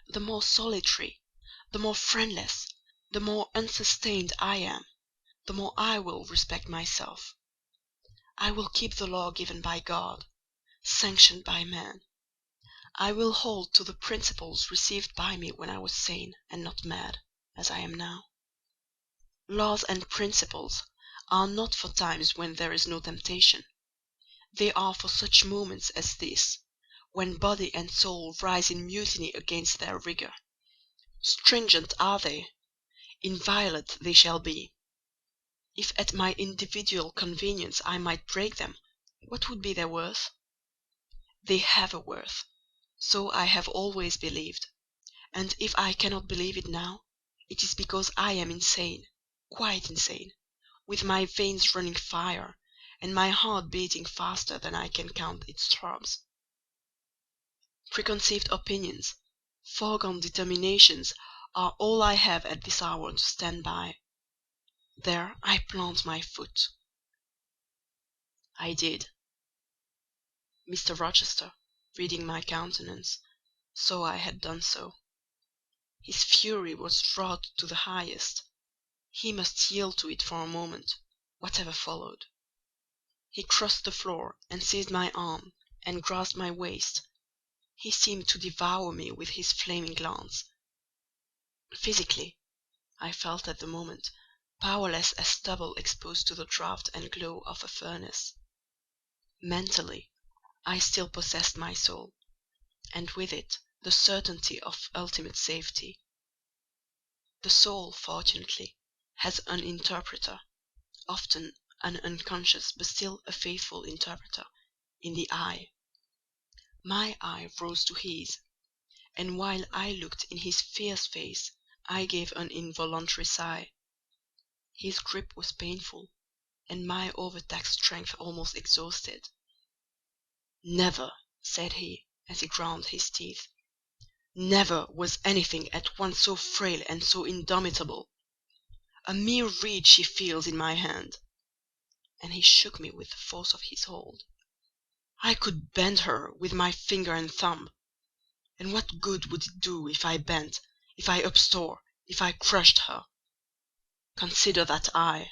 The more solitary, the more friendless, the more unsustained I am, the more I will respect myself. I will keep the law given by God, sanctioned by man. I will hold to the principles received by me when I was sane and not mad, as I am now. Laws and principles are not for times when there is no temptation. They are for such moments as this, when body and soul rise in mutiny against their rigour. Stringent are they; inviolate they shall be. If at my individual convenience I might break them, what would be their worth? They have a worth: so I have always believed; and if I cannot believe it now, it is because I am insane, quite insane, with my veins running fire, and my heart beating faster than I can count its throbs. Preconceived opinions, foregone determinations are all I have at this hour to stand by. There I plant my foot." I did. Mr. Rochester, reading my countenance, saw I had done so. His fury was wrought to the highest. He must yield to it for a moment, whatever followed. He crossed the floor and seized my arm and grasped my waist. He seemed to devour me with his flaming glance. Physically, I felt at the moment powerless as stubble exposed to the draught and glow of a furnace. Mentally, I still possessed my soul, and with it the certainty of ultimate safety. The soul, fortunately, has an interpreter, often an unconscious but still a faithful interpreter, in the eye. My eye rose to his, and while I looked in his fierce face I gave an involuntary sigh. His grip was painful, and my overtaxed strength almost exhausted. "Never," said he, as he ground his teeth, "never was anything at once so frail and so indomitable. A mere reed she feels in my hand," and he shook me with the force of his hold. "I could bend her with my finger and thumb; and what good would it do if I bent, if I uptore, if I crushed her? Consider that eye;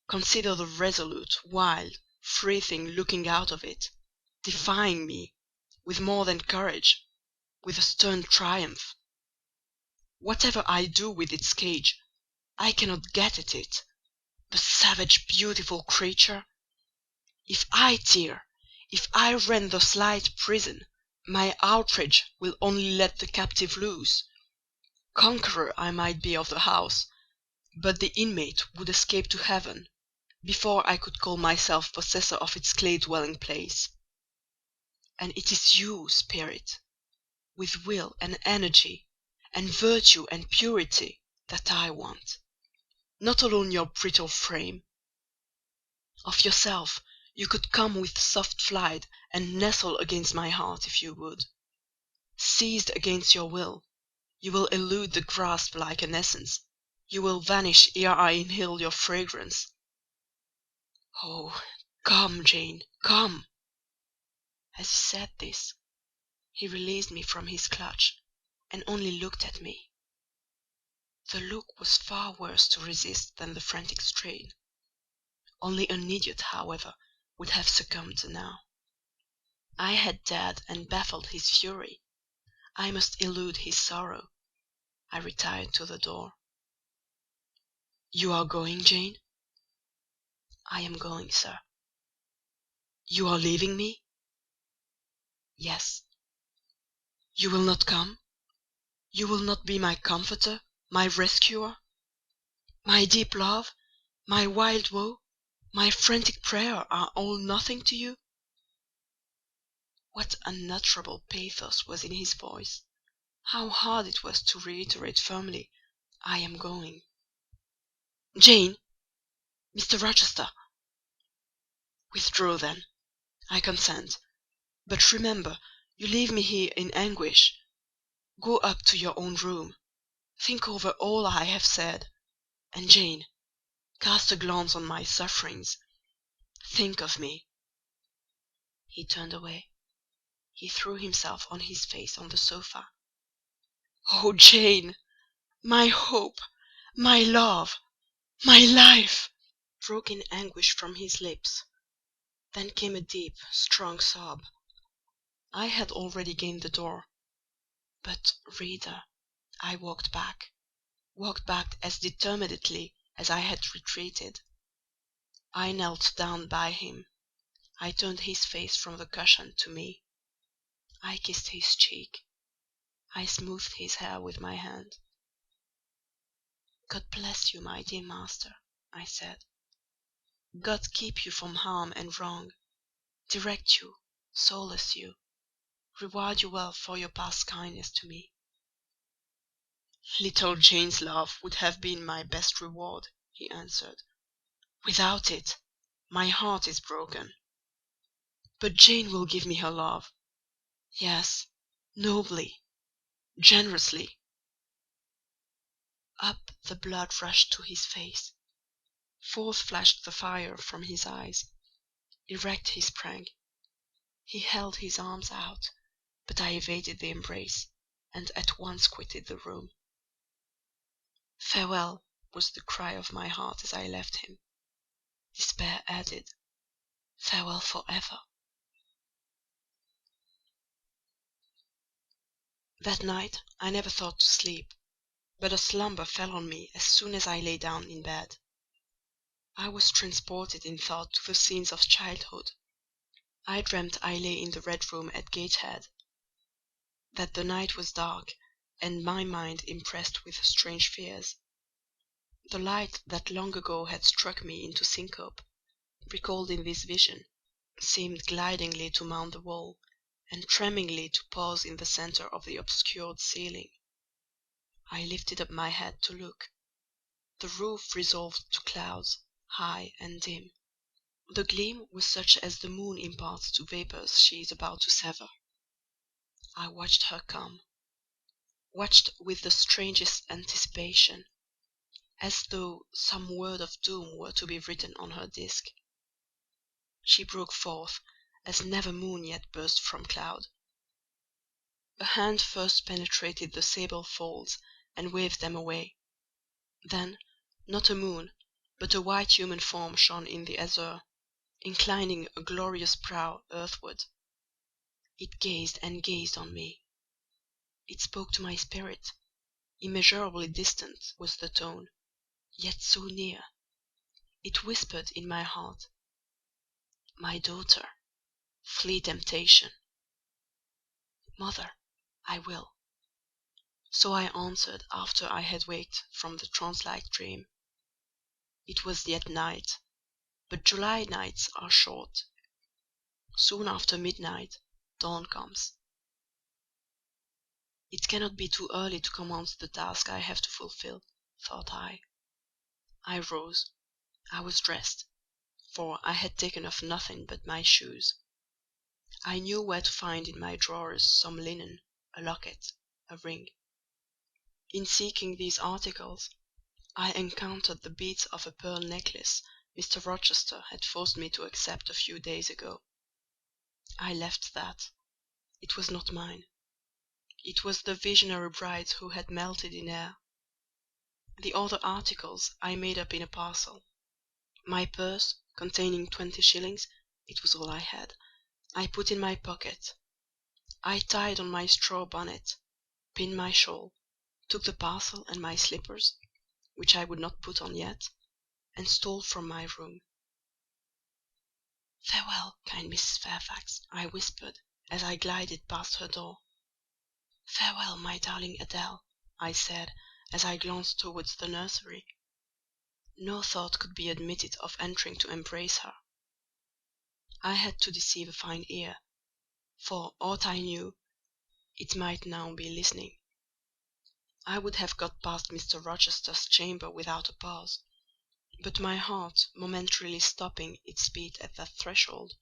consider the resolute, wild, free thing looking out of it, defying me, with more than courage, with a stern triumph. Whatever I do with its cage, I cannot get at it. The savage, beautiful creature! If I tear, if I rend the slight prison, my outrage will only let the captive loose. Conqueror I might be of the house, but the inmate would escape to heaven before I could call myself possessor of its clay dwelling place. And it is you, spirit, with will and energy, and virtue and purity, that I want; not alone your brittle frame. Of yourself you could come with soft flight and nestle against my heart if you would. Seized against your will, you will elude the grasp like an essence; you will vanish ere I inhale your fragrance. Oh, come, Jane, come!" As he said this, he released me from his clutch, and only looked at me. The look was far worse to resist than the frantic strain. Only an idiot, however, would have succumbed now. I had dared and baffled his fury; I must elude his sorrow. I retired to the door. "You are going, Jane?" "I am going, sir." "You are leaving me?" "Yes." "You will not come? You will not be my comforter, my rescuer? My deep love, my wild woe, my frantic prayer are all nothing to you?" What unutterable pathos was in his voice! How hard it was to reiterate firmly, "I am going." "Jane! Mr. Rochester!" "Withdraw, then. I consent. But remember, you leave me here in anguish. Go up to your own room. Think over all I have said; and, Jane, cast a glance on my sufferings. Think of me." He turned away. He threw himself on his face on the sofa. "Oh, Jane! My hope, my love, my life!" broke in anguish from his lips. Then came a deep, strong sob. I had already gained the door; but, reader, I walked back as determinedly as I had retreated. I knelt down by him; I turned his face from the cushion to me; I kissed his cheek; I smoothed his hair with my hand. "God bless you, my dear master," I said. "God keep you from harm and wrong; direct you, solace you, reward you well for your past kindness to me." "Little Jane's love would have been my best reward," he answered. "Without it, my heart is broken. But Jane will give me her love; yes, nobly, generously." Up the blood rushed to his face; forth flashed the fire from his eyes; erect he sprang. He held his arms out, but I evaded the embrace, and at once quitted the room. "Farewell!" was the cry of my heart as I left him. Despair added, "Farewell for ever!" That night I never thought to sleep, but a slumber fell on me as soon as I lay down in bed. I was transported in thought to the scenes of childhood. I dreamt I lay in the red room at Gateshead; that the night was dark, and my mind impressed with strange fears. The light that long ago had struck me into syncope, recalled in this vision, seemed glidingly to mount the wall, and tremblingly to pause in the centre of the obscured ceiling. I lifted up my head to look. The roof resolved to clouds, high and dim. The gleam was such as the moon imparts to vapours she is about to sever. I watched her come, watched with the strangest anticipation, as though some word of doom were to be written on her disk. She broke forth as never moon yet burst from cloud. A hand first penetrated the sable folds and waved them away. Then, not a moon, but a white human form shone in the azure, inclining a glorious brow earthward. It gazed and gazed on me. It spoke to my spirit. Immeasurably distant was the tone, yet so near. It whispered in my heart, "My daughter, flee temptation." "Mother, I will." So I answered after I had waked from the trance-like dream. It was yet night, but July nights are short. Soon after midnight, dawn comes. It cannot be too early to commence the task I have to fulfil, thought I. I rose. I was dressed, for I had taken off nothing but my shoes. I knew where to find in my drawers some linen, a locket, a ring. In seeking these articles, I encountered the beads of a pearl necklace Mr. Rochester had forced me to accept a few days ago. I left that. It was not mine. It was the visionary bride's who had melted in air. The other articles I made up in a parcel. My purse, containing 20 shillings, it was all I had, I put in my pocket. I tied on my straw bonnet, pinned my shawl, took the parcel and my slippers, which I would not put on yet, and stole from my room. "Farewell, kind Mrs. Fairfax," I whispered, as I glided past her door. "Farewell, my darling Adèle," I said, as I glanced towards the nursery. No thought could be admitted of entering to embrace her. I had to deceive a fine ear, for aught I knew, it might now be listening. I would have got past Mr. Rochester's chamber without a pause, but my heart momentarily stopping its beat at that threshold,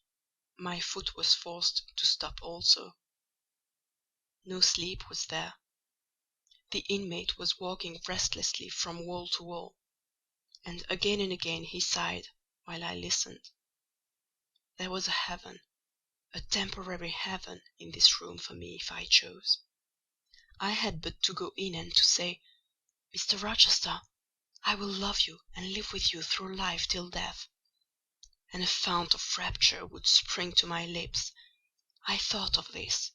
my foot was forced to stop also. No sleep was there. The inmate was walking restlessly from wall to wall, and again he sighed while I listened. There was a heaven, a temporary heaven, in this room for me if I chose. I had but to go in and to say, "Mr. Rochester, I will love you and live with you through life till death," and a fount of rapture would spring to my lips. I thought of this.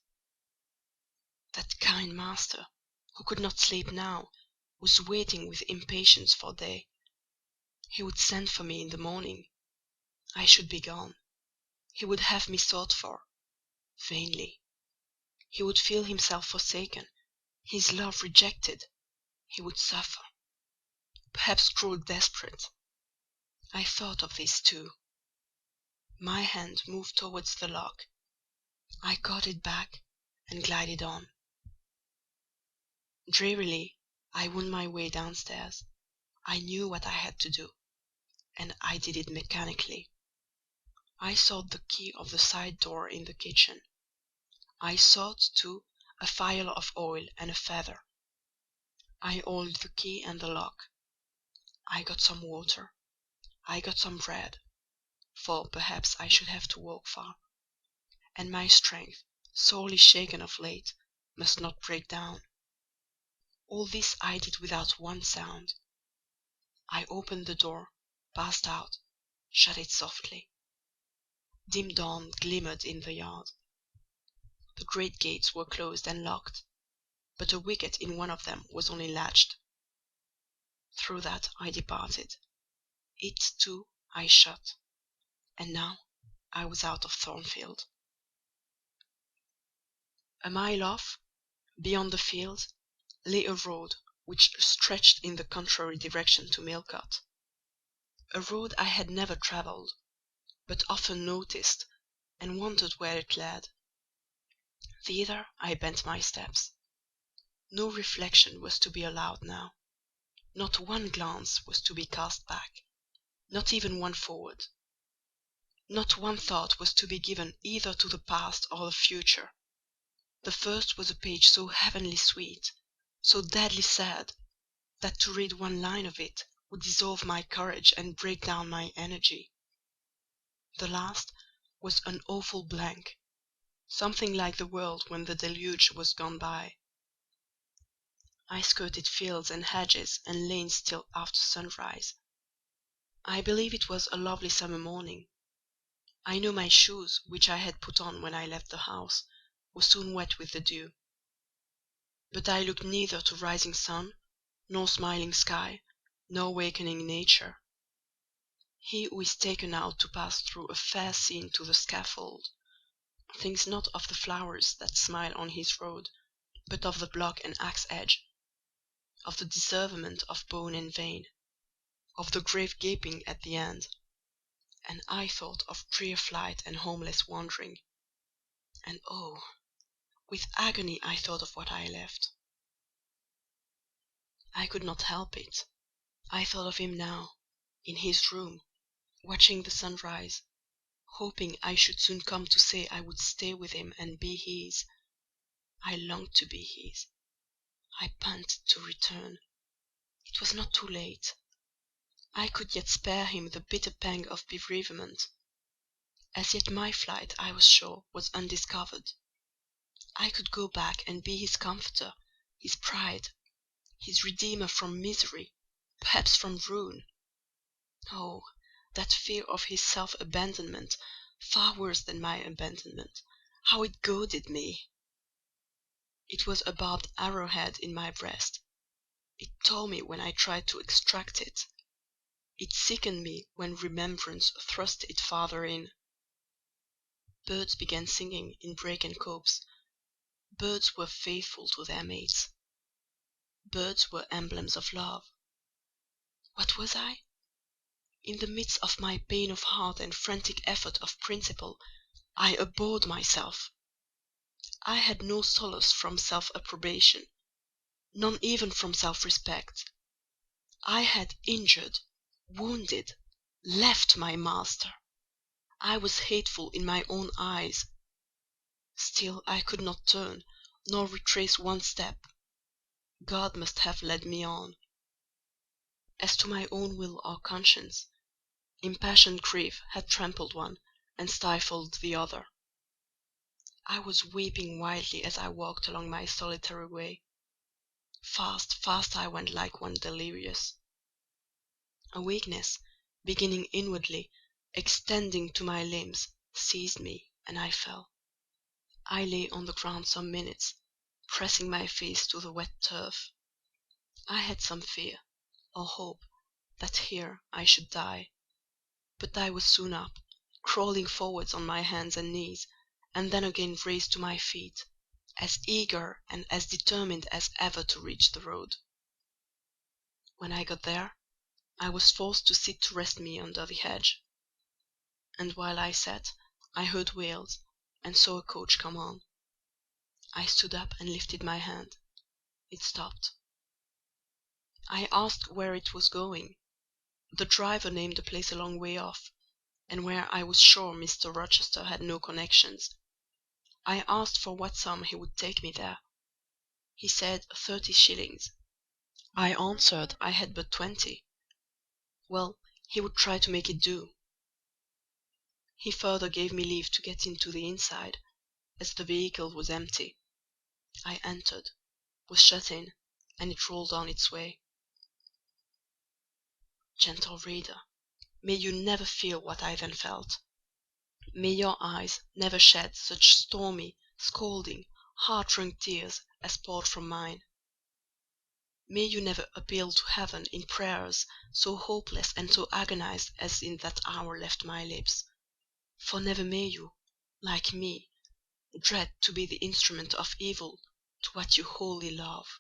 That kind master, who could not sleep now, was waiting with impatience for day. He would send for me in the morning. I should be gone. He would have me sought for, vainly. He would feel himself forsaken, his love rejected. He would suffer, perhaps grow desperate. I thought of this too. My hand moved towards the lock. I caught it back and glided on. Drearily I wound my way downstairs. I knew what I had to do, and I did it mechanically. I sought the key of the side door in the kitchen. I sought, too, a phial of oil and a feather. I oiled the key and the lock. I got some water. I got some bread, for perhaps I should have to walk far, and my strength, sorely shaken of late, must not break down. All this I did without one sound. I opened the door, passed out, shut it softly. Dim dawn glimmered in the yard. The great gates were closed and locked, but a wicket in one of them was only latched. Through that I departed. It, too, I shut, and now I was out of Thornfield. A mile off, beyond the field, lay a road which stretched in the contrary direction to Millcote. A road I had never travelled, but often noticed, and wondered where it led. Thither I bent my steps. No reflection was to be allowed now. Not one glance was to be cast back, not even one forward. Not one thought was to be given either to the past or the future. The first was a page so heavenly sweet, so deadly sad, that to read one line of it would dissolve my courage and break down my energy. The last was an awful blank, something like the world when the deluge was gone by. I skirted fields and hedges and lanes till after sunrise. I believe it was a lovely summer morning. I know my shoes, which I had put on when I left the house, were soon wet with the dew. But I looked neither to rising sun, nor smiling sky, nor wakening nature. He who is taken out to pass through a fair scene to the scaffold, thinks not of the flowers that smile on his road, but of the block and axe edge, of the disseverment of bone and vein, of the grave gaping at the end. And I thought of drear flight and homeless wandering. And oh, with agony I thought of what I left. I could not help it. I thought of him now, in his room, watching the sunrise, hoping I should soon come to say I would stay with him and be his. I longed to be his. I panted to return. It was not too late. I could yet spare him the bitter pang of bereavement. As yet my flight, I was sure, was undiscovered. I could go back and be his comforter, his pride, his redeemer from misery, perhaps from ruin. Oh, that fear of his self-abandonment, far worse than my abandonment, how it goaded me! It was a barbed arrowhead in my breast. It tore me when I tried to extract it. It sickened me when remembrance thrust it farther in. Birds began singing in brake and copse. Birds were faithful to their mates. Birds were emblems of love. What was I? In the midst of my pain of heart and frantic effort of principle, I abhorred myself. I had no solace from self-approbation, none even from self-respect. I had injured, wounded, left my master. I was hateful in my own eyes. Still I could not turn, nor retrace one step. God must have led me on. As to my own will or conscience, impassioned grief had trampled one and stifled the other. I was weeping wildly as I walked along my solitary way. Fast, fast I went like one delirious. A weakness, beginning inwardly, extending to my limbs, seized me, and I fell. I lay on the ground some minutes, pressing my face to the wet turf. I had some fear, or hope, that here I should die. But I was soon up, crawling forwards on my hands and knees, and then again raised to my feet, as eager and as determined as ever to reach the road. When I got there, I was forced to sit to rest me under the hedge. And while I sat, I heard wheels, and saw a coach come on. I stood up and lifted my hand. It stopped. I asked where it was going. The driver named a place a long way off, and where I was sure Mr. Rochester had no connections. I asked for what sum he would take me there. He said 30 shillings. I answered I had but 20. Well, he would try to make it do. He further gave me leave to get into the inside, as the vehicle was empty. I entered, was shut in, and it rolled on its way. Gentle reader, may you never feel what I then felt. May your eyes never shed such stormy, scalding, heart-wrung tears as poured from mine. May you never appeal to heaven in prayers so hopeless and so agonized as in that hour left my lips; for never may you, like me, dread to be the instrument of evil to what you wholly love.